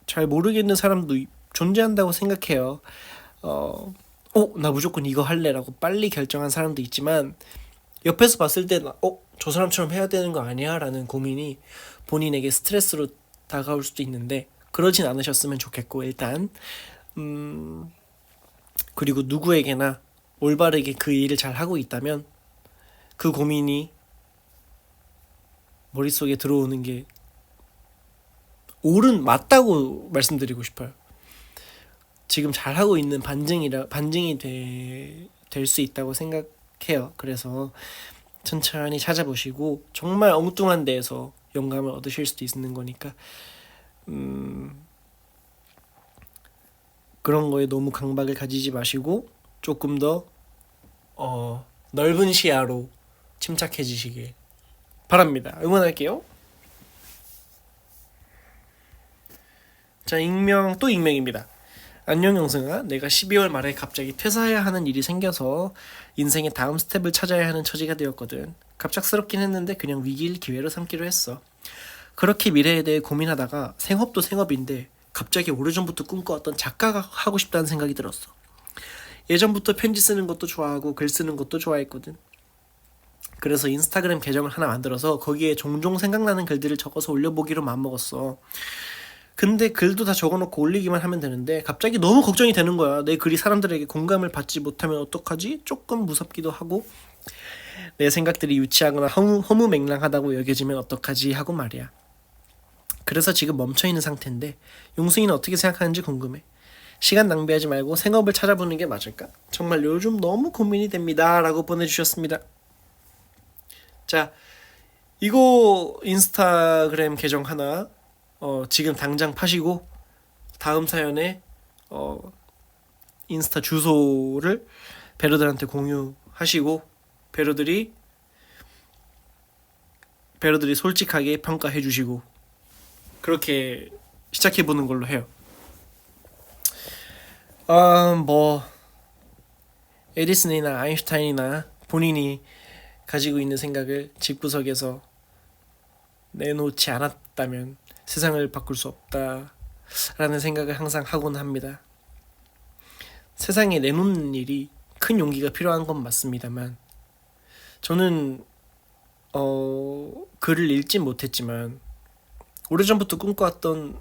잘 모르겠는 사람도 존재한다고 생각해요. 나 무조건 이거 할래라고 빨리 결정한 사람도 있지만 옆에서 봤을 때는 저 사람처럼 해야 되는 거 아니야? 라는 고민이 본인에게 스트레스로 다가올 수도 있는데 그러진 않으셨으면 좋겠고 일단 그리고 누구에게나 올바르게 그 일을 잘 하고 있다면 그 고민이 머릿속에 들어오는 게 맞다고 말씀드리고 싶어요. 지금 잘하고 있는 반증이 될 수 있다고 생각해요. 그래서 천천히 찾아보시고 정말 엉뚱한 데에서 영감을 얻으실 수도 있는 거니까 그런 거에 너무 강박을 가지지 마시고 조금 더 넓은 시야로 침착해지시길 바랍니다. 응원할게요. 자, 익명입니다. 안녕 영승아, 내가 12월 말에 갑자기 퇴사해야 하는 일이 생겨서 인생의 다음 스텝을 찾아야 하는 처지가 되었거든. 갑작스럽긴 했는데 그냥 위기를 기회로 삼기로 했어. 그렇게 미래에 대해 고민하다가 생업도 생업인데 갑자기 오래전부터 꿈꿔왔던 작가가 하고 싶다는 생각이 들었어. 예전부터 편지 쓰는 것도 좋아하고 글 쓰는 것도 좋아했거든. 그래서 인스타그램 계정을 하나 만들어서 거기에 종종 생각나는 글들을 적어서 올려보기로 마음먹었어. 근데 글도 다 적어놓고 올리기만 하면 되는데 갑자기 너무 걱정이 되는 거야. 내 글이 사람들에게 공감을 받지 못하면 어떡하지? 조금 무섭기도 하고 내 생각들이 유치하거나 허무맹랑하다고 여겨지면 어떡하지? 하고 말이야. 그래서 지금 멈춰있는 상태인데 용승이는 어떻게 생각하는지 궁금해. 시간 낭비하지 말고 생업을 찾아보는 게 맞을까? 정말 요즘 너무 고민이 됩니다. 라고 보내주셨습니다. 자, 이거 인스타그램 계정 하나 지금 당장 파시고 다음 사연에 인스타 주소를 배러들한테 공유하시고 배러들이 솔직하게 평가해 주시고 그렇게 시작해 보는 걸로 해요. 에디슨이나 아인슈타인이나 본인이 가지고 있는 생각을 집구석에서 내놓지 않았다면 세상을 바꿀 수 없다라는 생각을 항상 하곤 합니다. 세상에 내놓는 일이 큰 용기가 필요한 건 맞습니다만 저는 글을 읽진 못했지만 오래전부터 꿈꿔왔던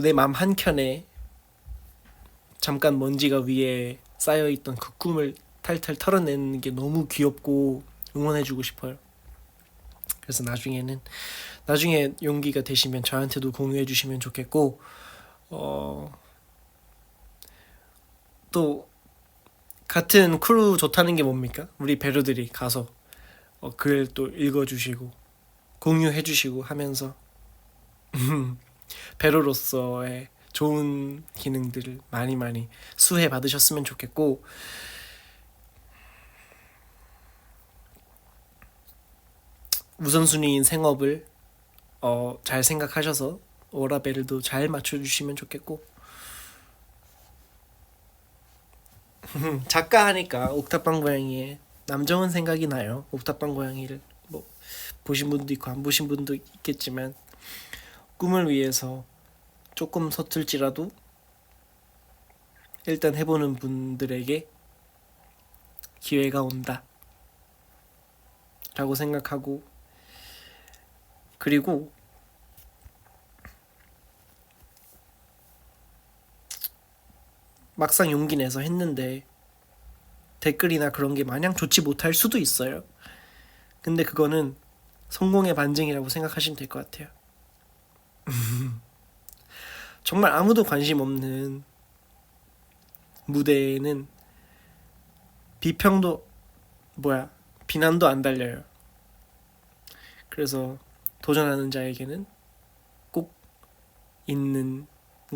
내 맘 한켠에 잠깐 먼지가 위에 쌓여있던 그 꿈을 탈탈 털어내는 게 너무 귀엽고 응원해주고 싶어요. 그래서 나중에 용기가 되시면 저한테도 공유해 주시면 좋겠고 또 같은 크루 좋다는 게 뭡니까? 우리 배러들이 가서 글 또 읽어주시고 공유해주시고 하면서 배러로서의 좋은 기능들을 많이 수혜 받으셨으면 좋겠고 우선순위인 생업을 잘 생각하셔서 워라벨도 잘 맞춰주시면 좋겠고 작가 하니까 옥탑방 고양이의 남정은 생각이 나요. 옥탑방 고양이를 보신 분도 있고 안 보신 분도 있겠지만 꿈을 위해서 조금 서툴지라도 일단 해보는 분들에게 기회가 온다 라고 생각하고, 그리고 막상 용기 내서 했는데 댓글이나 그런 게 마냥 좋지 못할 수도 있어요. 근데 그거는 성공의 반증이라고 생각하시면 될 것 같아요. 정말 아무도 관심 없는 무대에는 비난도 안 달려요. 그래서 도전하는 자에게는 꼭 있는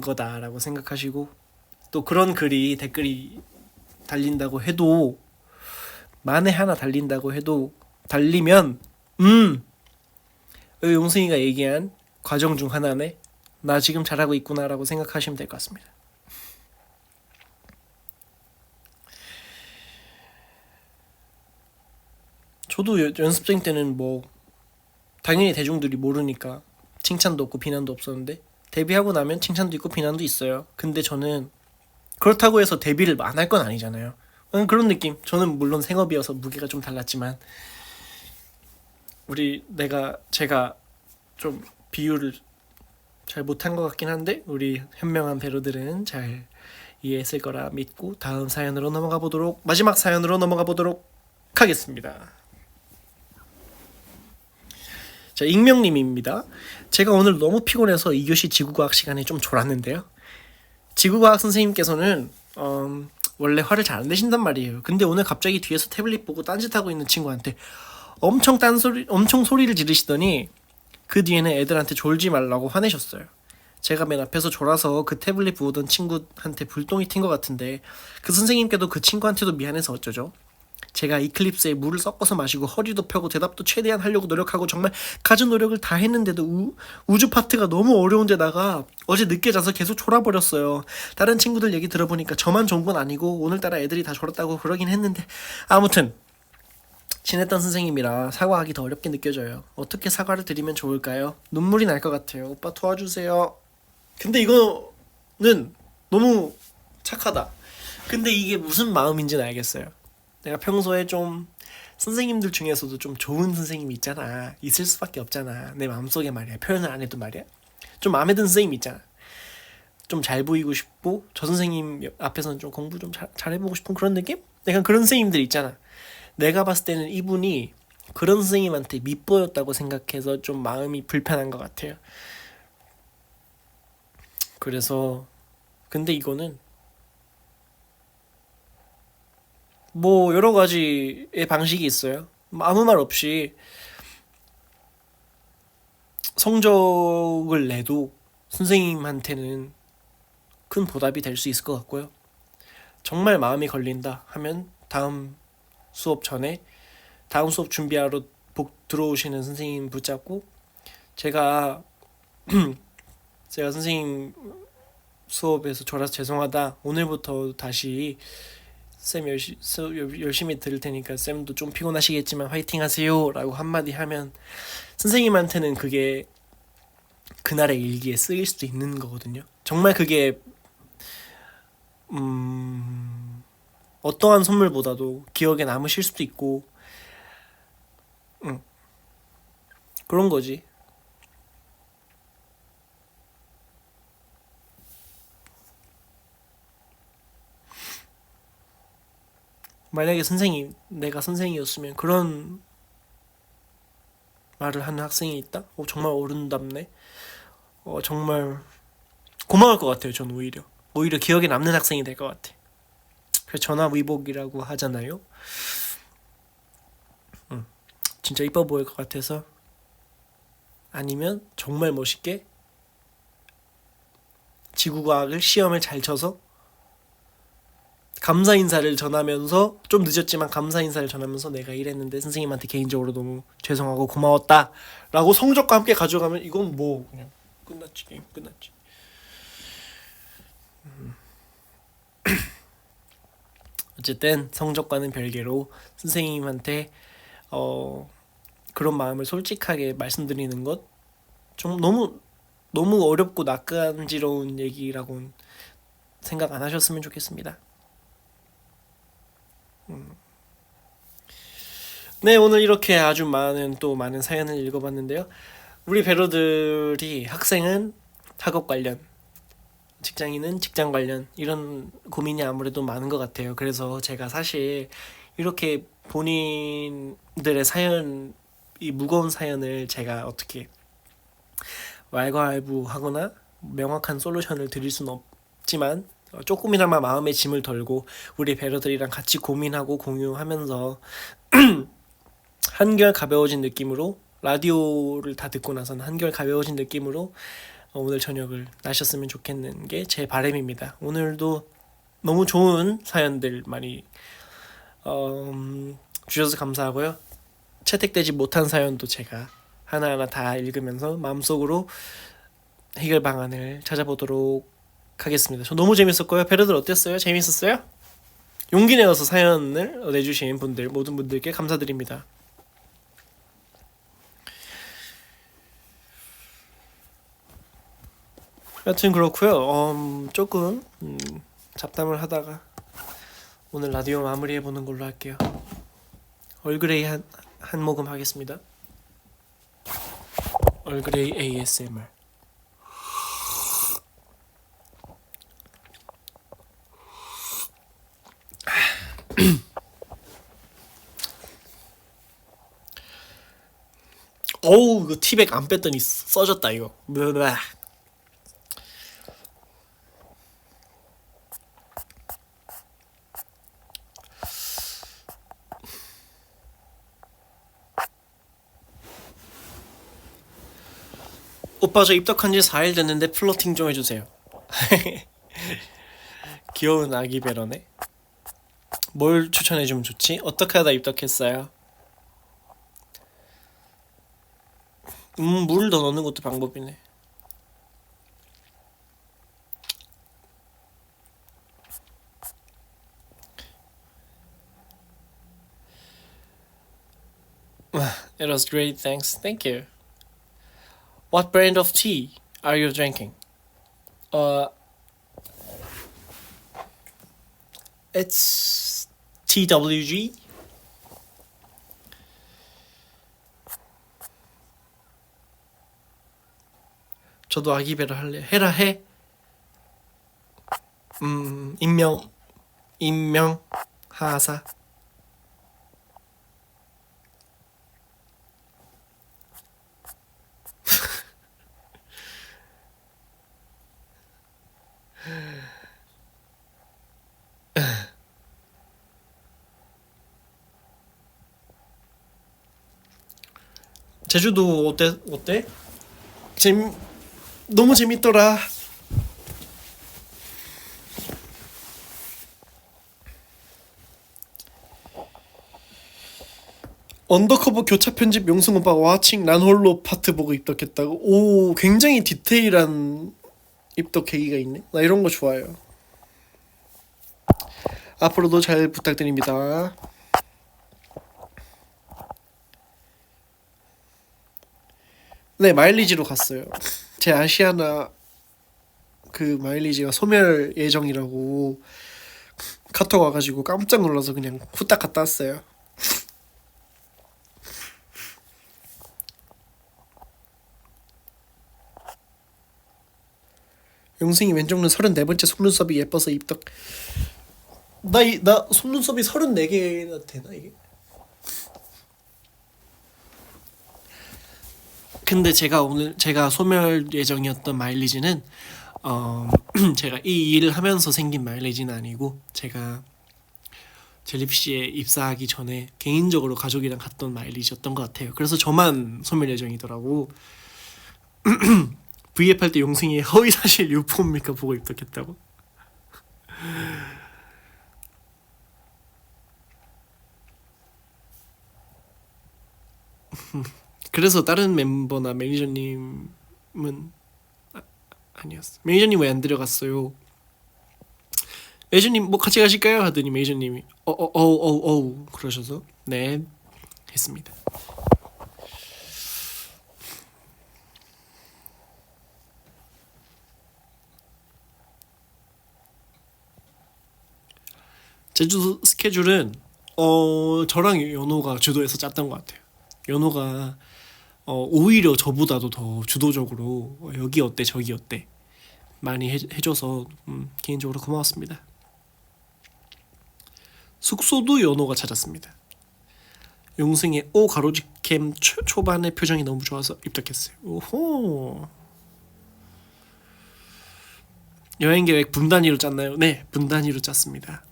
거다라고 생각하시고, 또 그런 댓글이 달린다고 해도, 만에 하나 달린다고 해도, 달리면 용승이가 얘기한 과정 중 하나네, 나 지금 잘하고 있구나 라고 생각하시면 될 것 같습니다. 저도 연습생 때는 당연히 대중들이 모르니까 칭찬도 없고 비난도 없었는데, 데뷔하고 나면 칭찬도 있고 비난도 있어요. 근데 저는 그렇다고 해서 데뷔를 안 할 건 아니잖아요. 그런 느낌. 저는 물론 생업이어서 무게가 좀 달랐지만, 제가 좀 비유를 잘 못한 것 같긴 한데, 우리 현명한 배로들은 잘 이해했을 거라 믿고 마지막 사연으로 넘어가 보도록 하겠습니다. 자, 익명님입니다. 제가 오늘 너무 피곤해서 2교시 지구과학 시간에 좀 졸았는데요. 지구과학 선생님께서는 원래 화를 잘 안 내신단 말이에요. 근데 오늘 갑자기 뒤에서 태블릿 보고 딴짓하고 있는 친구한테 엄청 소리를 지르시더니 그 뒤에는 애들한테 졸지 말라고 화내셨어요. 제가 맨 앞에서 졸아서 그 태블릿 보던 친구한테 불똥이 튄 것 같은데, 그 선생님께도 그 친구한테도 미안해서 어쩌죠? 제가 이클립스에 물을 섞어서 마시고 허리도 펴고 대답도 최대한 하려고 노력하고 정말 가진 노력을 다 했는데도 우주 파트가 너무 어려운데다가 어제 늦게 자서 계속 졸아버렸어요. 다른 친구들 얘기 들어보니까 저만 좋은 건 아니고 오늘따라 애들이 다 졸았다고 그러긴 했는데, 아무튼 친했던 선생님이라 사과하기 더 어렵게 느껴져요. 어떻게 사과를 드리면 좋을까요? 눈물이 날 것 같아요. 오빠 도와주세요. 근데 이거는 너무 착하다. 근데 이게 무슨 마음인지는 알겠어요. 내가 평소에 좀 선생님들 중에서도 좀 좋은 선생님이 있잖아. 있을 수밖에 없잖아. 내 마음속에 말이야. 표현을 안 해도 말이야. 좀 마음에 드는 선생님 있잖아. 좀 잘 보이고 싶고 저 선생님 앞에서는 좀 공부 좀 잘해보고 싶은 그런 느낌? 약간 그런 선생님들 있잖아. 내가 봤을 때는 이분이 그런 선생님한테 밉보였다고 생각해서 좀 마음이 불편한 것 같아요. 그래서 근데 이거는 여러 가지의 방식이 있어요. 아무 말 없이 성적을 내도 선생님한테는 큰 보답이 될 수 있을 것 같고요. 정말 마음이 걸린다 하면 다음 수업 준비하러 들어오시는 선생님 붙잡고, 제가 선생님 수업에서 졸아서 죄송하다, 오늘부터 다시 쌤 열심히 들을 테니까 쌤도 좀 피곤하시겠지만 화이팅 하세요 라고 한마디 하면 선생님한테는 그게 그날의 일기에 쓰일 수도 있는 거거든요. 정말 그게 어떠한 선물보다도 기억에 남으실 수도 있고, 그런 거지. 만약에 내가 선생이었으면 그런 말을 하는 학생이 있다? 정말 어른답네. 정말 고마울 것 같아요. 전 오히려 기억에 남는 학생이 될 것 같아. 그래서 전화위복이라고 하잖아요. 진짜 이뻐 보일 것 같아서, 아니면 정말 멋있게 지구과학을 시험을 잘 쳐서 감사 인사를 전하면서, 좀 늦었지만 감사 인사를 전하면서 내가 이랬는데 선생님한테 개인적으로 너무 죄송하고 고마웠다 라고 성적과 함께 가져가면 이건 그냥 끝났지. 게임 끝났지. 어쨌든 성적과는 별개로 선생님한테 그런 마음을 솔직하게 말씀드리는 것 좀 너무 너무 어렵고 낯간지러운 얘기라고는 생각 안 하셨으면 좋겠습니다. 네, 오늘 이렇게 아주 많은 사연을 읽어봤는데요. 우리 배로들이 학생은 학업 관련, 직장인은 직장 관련 이런 고민이 아무래도 많은 것 같아요. 그래서 제가 사실 이렇게 본인들의 사연, 이 무거운 사연을 제가 어떻게 왈가왈부하거나 명확한 솔루션을 드릴 수는 없지만 조금이나마 마음의 짐을 덜고 우리 배러들이랑 같이 고민하고 공유하면서 한결 가벼워진 느낌으로, 라디오를 다 듣고 나서는 한결 가벼워진 느낌으로 오늘 저녁을 나셨으면 좋겠는 게 제 바람입니다. 오늘도 너무 좋은 사연들 많이 주셔서 감사하고요. 채택되지 못한 사연도 제가 하나하나 다 읽으면서 마음속으로 해결 방안을 찾아보도록 하겠습니다. 저 너무 재밌었고요. 배러들 어땠어요? 재밌었어요? 용기 내어서 사연을 내주신 분들, 모든 분들께 감사드립니다. 여튼 그렇고요. 조금 잡담을 하다가 오늘 라디오 마무리해보는 걸로 할게요. 얼그레이 한 모금 하겠습니다. 얼그레이 ASMR. 어우, 이거 티백 안 뺐더니 써졌다 이거. 블라. 오빠 저 입덕한 지 4일 됐는데 플러팅 좀 해주세요. 귀여운 아기 배러네. 뭘 추천해주면 좋지? 어떻게 하다 입덕했어요? 물을 더 넣는 것도 방법이네. It was great, thanks. Thank you. What brand of tea are you drinking? It's TWG. 저도 아기 배러 할래. 해라 해. 임명 하사. 제주도 어때? 너무 재밌더라. 언더커버 교차 편집 용승 오빠 와칭 난 홀로 파트 보고 입덕했다고. 오, 굉장히 디테일한 입덕 계기가 있네. 나 이런 거 좋아해요. 앞으로도 잘 부탁드립니다. 네, 마일리지로 갔어요. 제 아시아나 그 마일리지가 소멸 예정이라고 카톡 와가지고 깜짝 놀라서 그냥 후딱 갔다 왔어요. 용승이 왼쪽 눈 34번째 속눈썹이 예뻐서 입덕. 나 속눈썹이 34개나 되나 이게? 근데 제가 소멸 예정이었던 마일리지는 제가 이 일을 하면서 생긴 마일리지는 아니고 제가 젤리피쉬에 입사하기 전에 개인적으로 가족이랑 갔던 마일리지였던 것 같아요. 그래서 저만 소멸 예정이더라고. V앱 할 때 용승이 허위사실 유포입니까 보고 입덕했다고. 그래서 다른 멤버나 매니저님은 아니었어. 매니저님 왜 안 데려갔어요? 매니저님 뭐 같이 가실까요? 하더니 매니저님이 그러셔서 네 했습니다. 제주 스케줄은 저랑 연호가 주도해서 짰던 것 같아요. 연호가 오히려 저보다도 더 주도적으로 여기 어때 저기 어때 많이 해줘서 개인적으로 고마웠습니다. 숙소도 연호가 찾았습니다. 용승의 오 가로지캠 초반의 표정이 너무 좋아서 입덕했어요. 오호. 여행 계획 분 단위로 짰나요? 네, 분 단위로 짰습니다.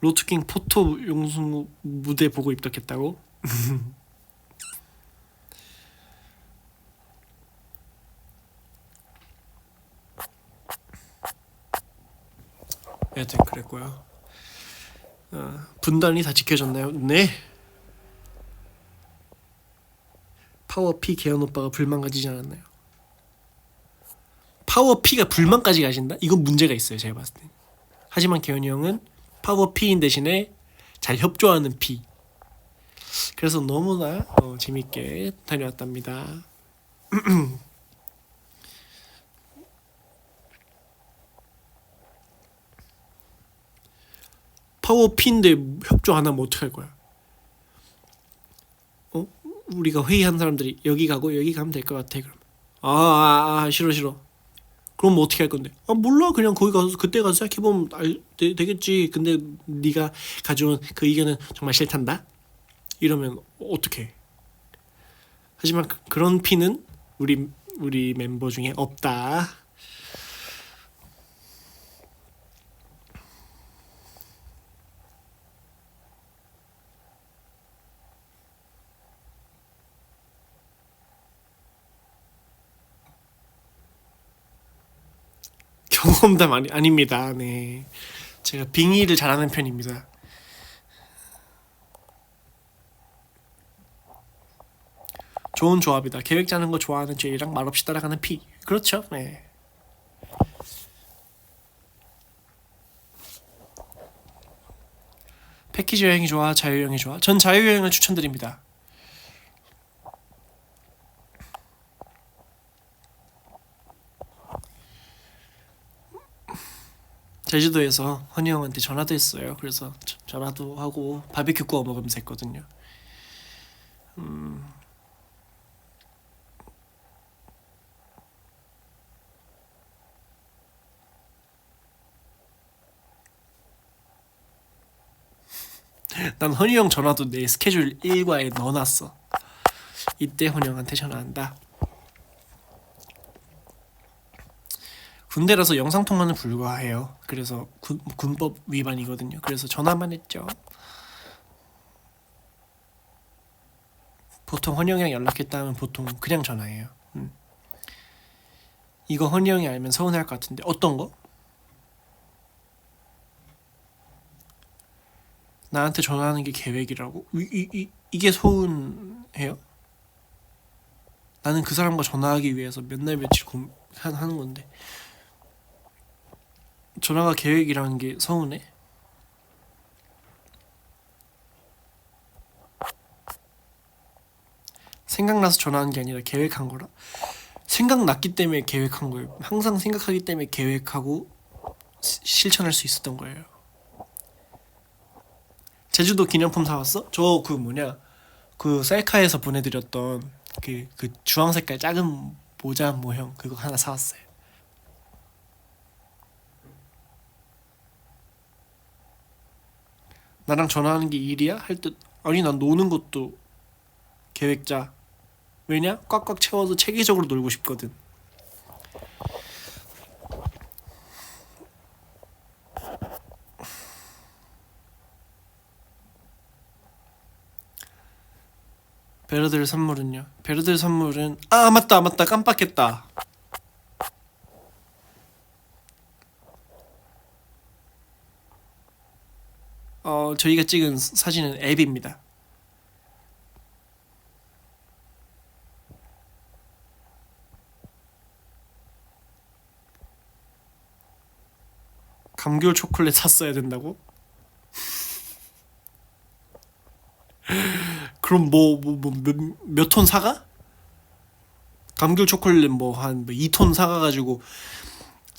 로트킹 포토 용승 무대 보고 입덕했다고? 여튼 그랬고요. 분단이 다 지켜졌나요? 네. 파워피 개연 오빠가 불만 가지지 않았나요? 파워피가 불만까지 가진다? 이건 문제가 있어요, 제가 봤을 때. 하지만 개연이 형은 파워피인 대신에 잘 협조하는 피. 그래서 너무나 재밌게 다녀왔답니다. 파워피인데 협조 안 하면 어떡할 거야? 우리가 회의한 사람들이 여기 가고 여기 가면 될 것 같아. 그럼 싫어. 그럼 뭐 어떻게 할 건데? 몰라. 그냥 거기 가서 그때 가서 생각해보면 되겠지. 근데 네가 가져온 그 의견은 정말 싫단다. 이러면 어떡해? 하지만 그런 피는 우리 멤버 중에 없다. 경험담 아닙니다. 네, 제가 빙의를 잘하는 편입니다. 좋은 조합이다. 계획 짜는 거 좋아하는 제이랑 말없이 따라가는 피. 그렇죠. 네. 패키지 여행이 좋아, 자유여행이 좋아? 전 자유여행을 추천드립니다. 제주도에서 허니 형한테 전화도 했어요. 그래서 전화도 하고 바비큐 구워 먹으면서 했거든요. 난 허니 형 전화도 내 스케줄 일과에 넣어놨어. 이때 허니 형한테 전화한다. 군대라서 영상통화는 불가해요. 그래서 군법 위반이거든요. 그래서 전화만 했죠. 보통 허니 형이랑 연락했다 하면 보통 그냥 전화해요. 이거 허니 형이 알면 서운할 것 같은데 어떤 거? 나한테 전화하는 게 계획이라고? 이게 서운해요? 나는 그 사람과 전화하기 위해서 몇 날 며칠 하는 건데 전화가 계획이라는 게 서운해? 생각나서 전화한 게 아니라 계획한 거라? 생각났기 때문에 계획한 거예요. 항상 생각하기 때문에 계획하고 실천할 수 있었던 거예요. 제주도 기념품 사왔어? 저 그 셀카에서 보내드렸던 그 주황 색깔 작은 모자 모형 그거 하나 사왔어요. 나랑 전화하는 게 일이야? 할 듯 아니 난 노는 것도 계획자. 왜냐? 꽉꽉 채워서 체계적으로 놀고 싶거든. 베르들 선물은요? 베르들 선물은 맞다 깜빡했다. 저희가 찍은 사진은 앱입니다. 감귤 초콜릿 샀어야 된다고? 그럼 몇 톤 사가? 감귤 초콜릿 한 2톤 사가가지고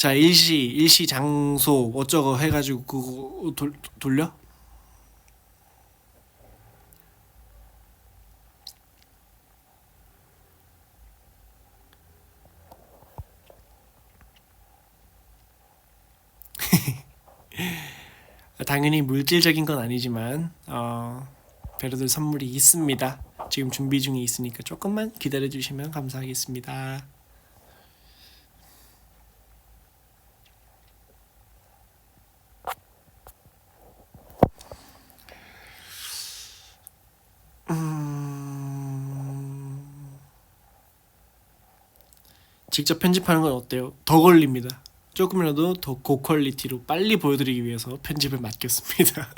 자, 일시 장소 어쩌고 해가지고 그거 돌려? 당연히 물질적인 건 아니지만 배려들 선물이 있습니다. 지금 준비 중에 있으니까 조금만 기다려 주시면 감사하겠습니다. 직접 편집하는 건 어때요? 더 걸립니다. 조금이라도 더 고퀄리티로 빨리 보여드리기 위해서 편집을 맡겼습니다.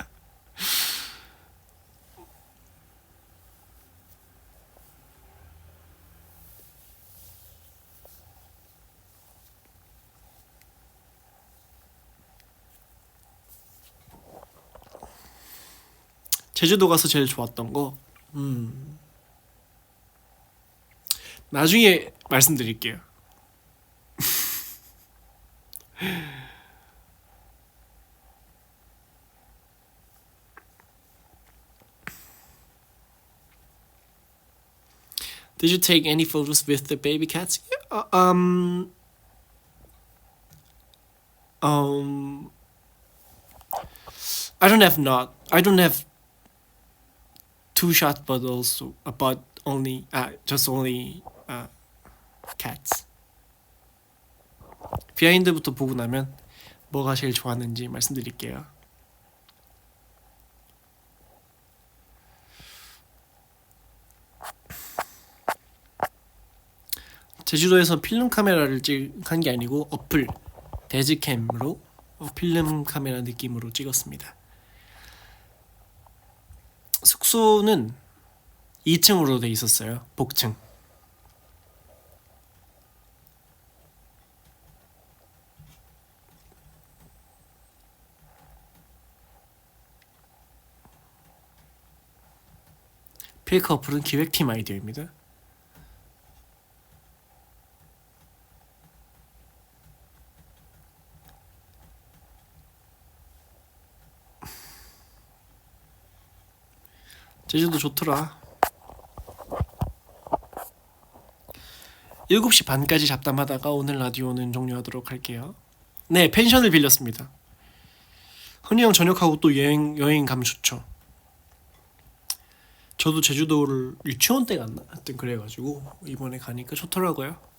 제주도 가서 제일 좋았던 거, 나중에 말씀드릴게요. Did you take any photos with the baby cats? I don't have two shots, but also but only just only cats. 비하인드부터 보고 나면 뭐가 제일 좋았는지 말씀드릴게요. 제주도에서 필름 카메라를 찍은 게 아니고 어플 데즈캠으로 필름 카메라 느낌으로 찍었습니다. 숙소는 2층으로 돼 있었어요. 복층. 필카 어플은 기획팀 아이디어입니다. 제주도 좋더라. 7시 반까지 잡담하다가 오늘 라디오는 종료하도록 할게요. 네, 펜션을 빌렸습니다. 흔히 형 저녁하고 또 여행 가면 좋죠. 저도 제주도를 유치원 때 갔나? 하여튼 그래가지고 이번에 가니까 좋더라고요.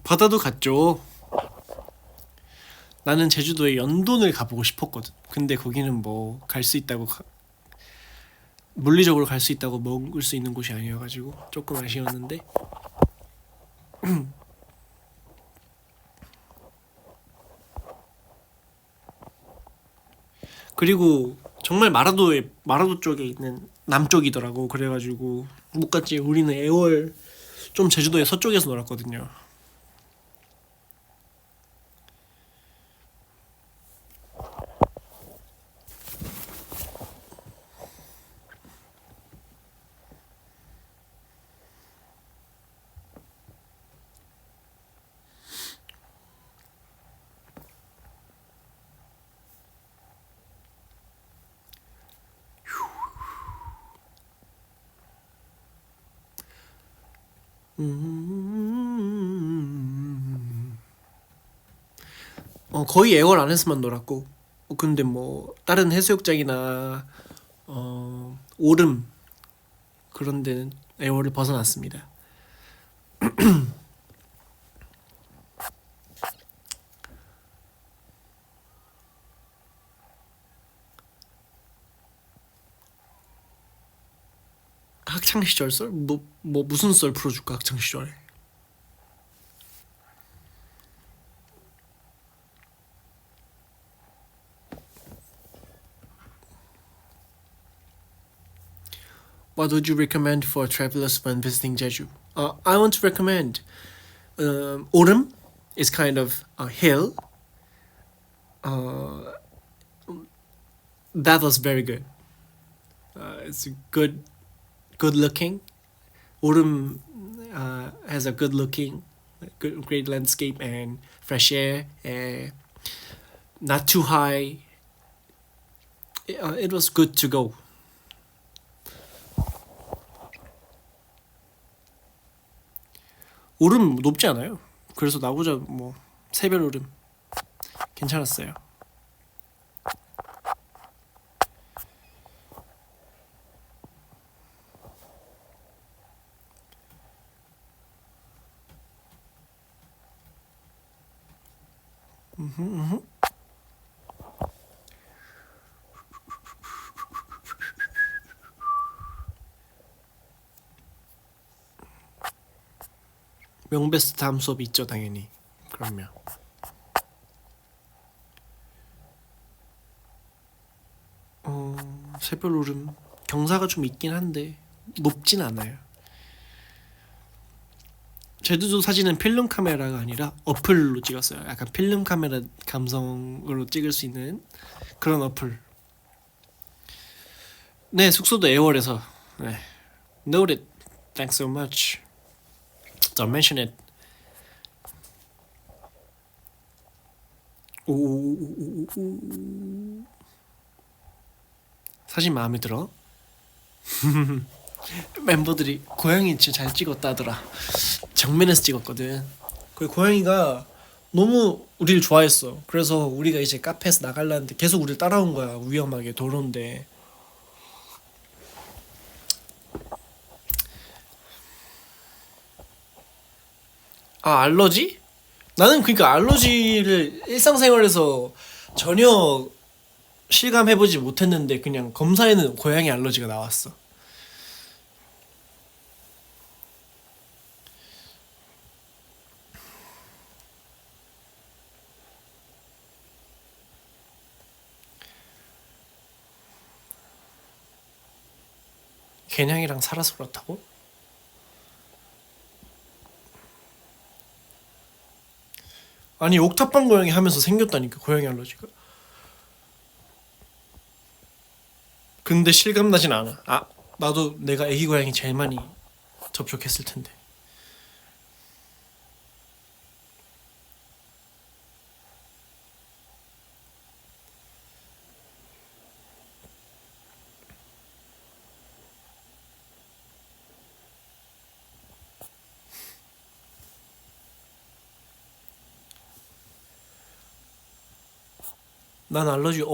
바다도 갔죠. 나는 제주도에 연돈을 가보고 싶었거든. 근데 거기는 뭐 갈 수 있다고 물리적으로 갈 수 있다고 먹을 수 있는 곳이 아니어가지고 조금 아쉬웠는데 그리고 정말 마라도 쪽에 있는 남쪽이더라고. 그래가지고 못 갔지. 우리는 애월 좀 제주도의 서쪽에서 놀았거든요. 거의 애월 안에서만 놀았고 근데 뭐 다른 해수욕장이나 오름 그런 데는 애월을 벗어났습니다. 학창 시절 썰? 뭐 무슨 썰 풀어줄까 학창 시절에? What would you recommend for travelers when visiting Jeju? I want to recommend Orem is kind of a hill. Uh, that was very good. It's good looking. Orem has a good looking, great landscape and fresh air. Not too high. It was good to go. 오름 높지 않아요. 그래서 나보자 뭐 새별 오름 괜찮았어요. 명베스트 다음 수업 있죠 당연히. 그러면 새별 오름 경사가 좀 있긴 한데 높진 않아요. 제주도 사진은 필름 카메라가 아니라 어플로 찍었어요. 약간 필름 카메라 감성으로 찍을 수 있는 그런 어플. 네, 숙소도 애월에서. 네. Noted. Thanks so much. Don't mention it. 오. 사진 마음에 들어? 멤버들이 고양이 진짜 잘 찍었다더라. 정면에서 찍었거든. 그 고양이가 너무 우리를 좋아했어. 그래서 우리가 이제 카페에서 나가려는데 계속 우리를 따라온 거야. 위험하게 도로인데. 아, 알러지? 나는 그러니까 알러지를 일상생활에서 전혀 실감해보지 못했는데 그냥 검사에는 고양이 알러지가 나왔어. 개냥이랑 살아서 그렇다고? 아니 옥탑방 고양이 하면서 생겼다니까 고양이 알러지가. 근데 실감나진 않아. 아 나도 내가 애기 고양이 제일 많이 접촉했을 텐데. 난 알러지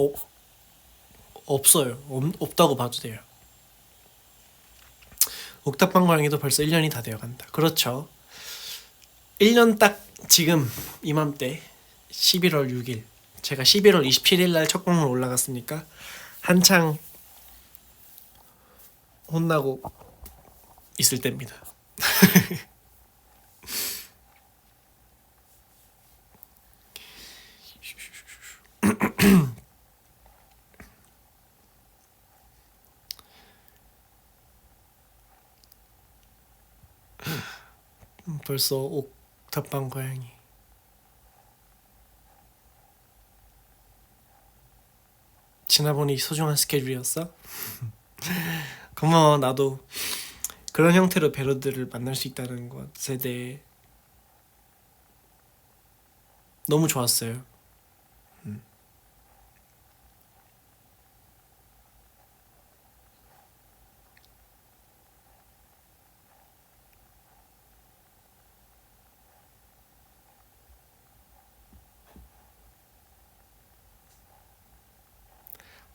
없어요. 없다고 봐도 돼요. 옥탑방 고양이도 벌써 1년이 다 되어간다. 그렇죠. 1년 딱 지금 이맘때 11월 6일 제가 11월 27일 날 첫 방문 올라갔으니까 한창 혼나고 있을 때입니다. 벌써 옥탑방 고양이. 지나보니 소중한 스케줄이었어? 고마워. 나도 그런 형태로 배러들을 만날 수 있다는 것에 대해 너무 좋았어요.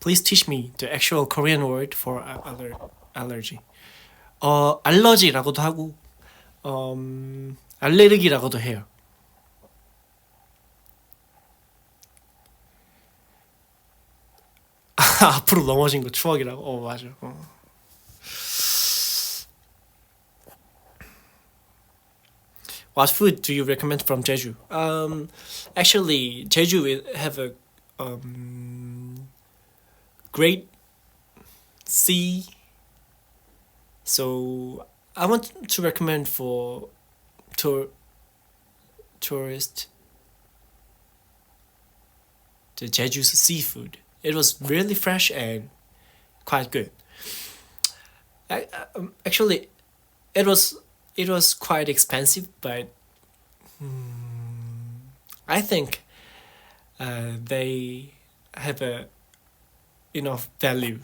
Please teach me the actual Korean word for allergy. 알러지라고도 하고 알레르기라고도 해요. 앞으로 넘어진 거 추억이라고. 맞아. What food do you recommend from Jeju? Actually, Jeju have a great sea, so I want to recommend for tourist the Jeju's seafood. It was really fresh and quite good. Actually, it was quite expensive, but I think they have a enough value.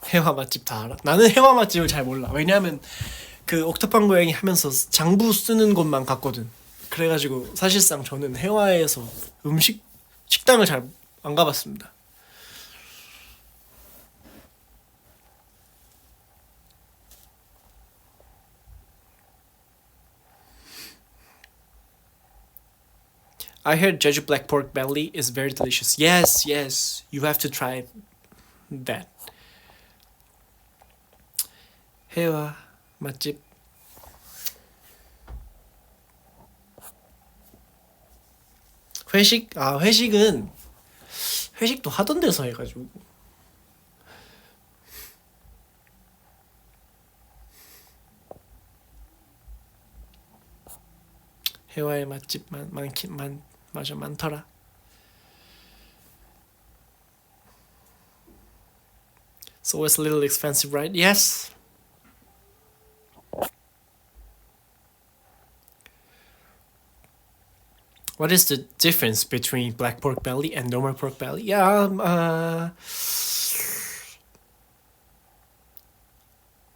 해화 맛집 다 알아? 나는 해화 맛집을 잘 몰라. 왜냐하면 그 옥탑방 고양이 하면서 장부 쓰는 곳만 갔거든. 그래가지고 사실상 저는 해화에서 식당을 잘 안 가봤습니다. I heard Jeju black pork belly is very delicious. Yes, yes, you have to try that. 해와 맛집. 회식? 아, 회식도 하던 데서 해가지고. 해와의 맛집 맞아, 많더라. So it's a little expensive, right? Yes. What is the difference between black pork belly and normal pork belly? Yeah,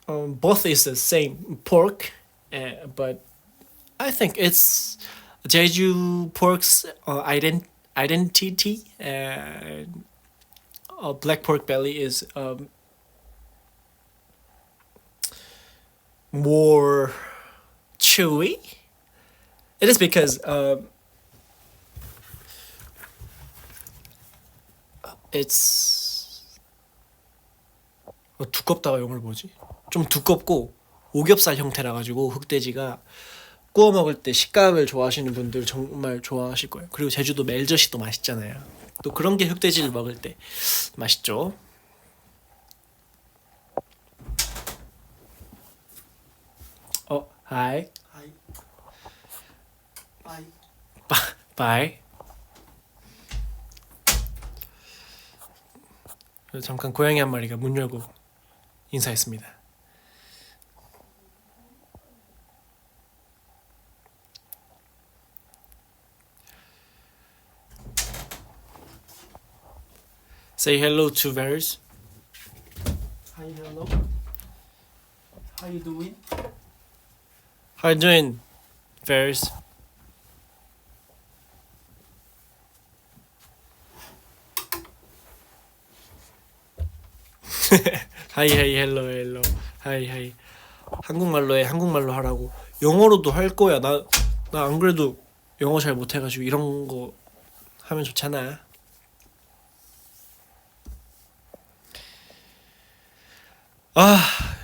both is the same pork, but I think it's Jeju pork's identity. Black pork belly is more chewy. It is because it's 두껍다가 영어로 뭐지? 좀 두껍고 오겹살 형태라 가지고 흑돼지가 구워 먹을 때 식감을 좋아하시는 분들 정말 좋아하실 거예요. 그리고 제주도 멜젓이 또 맛있잖아요. 또 그런 게 흑돼지를 먹을 때 맛있죠. Hi. Hi. Bye. Bye. 잠깐 고양이 한 마리가 문 열고 인사했습니다. Say hello to Varys. Hi, hello. How you doing? How you doing, Varys? 하이 하이 헬로 헬로 하이 하이. 한국말로 해. 한국말로 하라고. 영어로도 할 거야. 나 안 그래도 영어 잘 못해가지고 이런 거 하면 좋잖아. 아,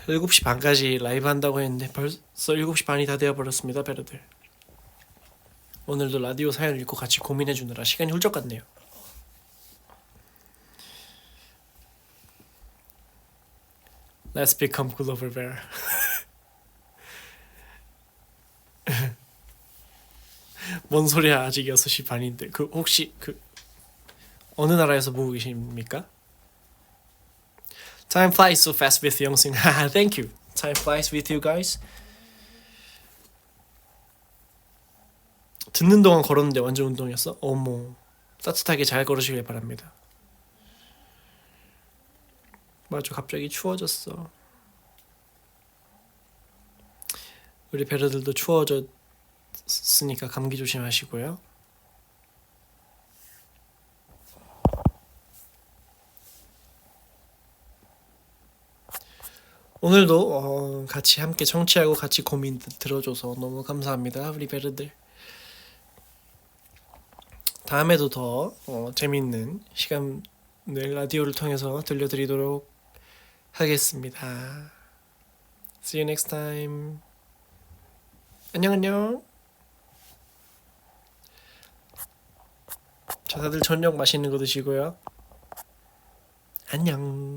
7시 반까지 라이브 한다고 했는데 벌써 7시 반이 다 되어버렸습니다, 베르들. 오늘도 라디오 사연 읽고 같이 고민해주느라 시간이 훌쩍 갔네요. Let's become Glover Bear. 뭔 소리야, 아직 6시 반인데. 혹시 어느 나라에서 보고 계십니까? Time flies so fast with 영승. Thank you. Time flies with you guys. 듣는 동안 걸었는데 완전 운동이었어? 어머. 따뜻하게 잘 걸으시길 바랍니다. 맞아, 갑자기 추워졌어. 우리 베르들도 추워졌으니까 감기 조심하시고요. 오늘도 같이 함께 청취하고 같이 고민 들어줘서 너무 감사합니다, 우리 베르들. 다음에도 더 재밌는 시간을 라디오를 통해서 들려드리도록 하겠습니다. See you next time. 안녕. 자, 다들 저녁 맛있는 거 드시고요. 안녕.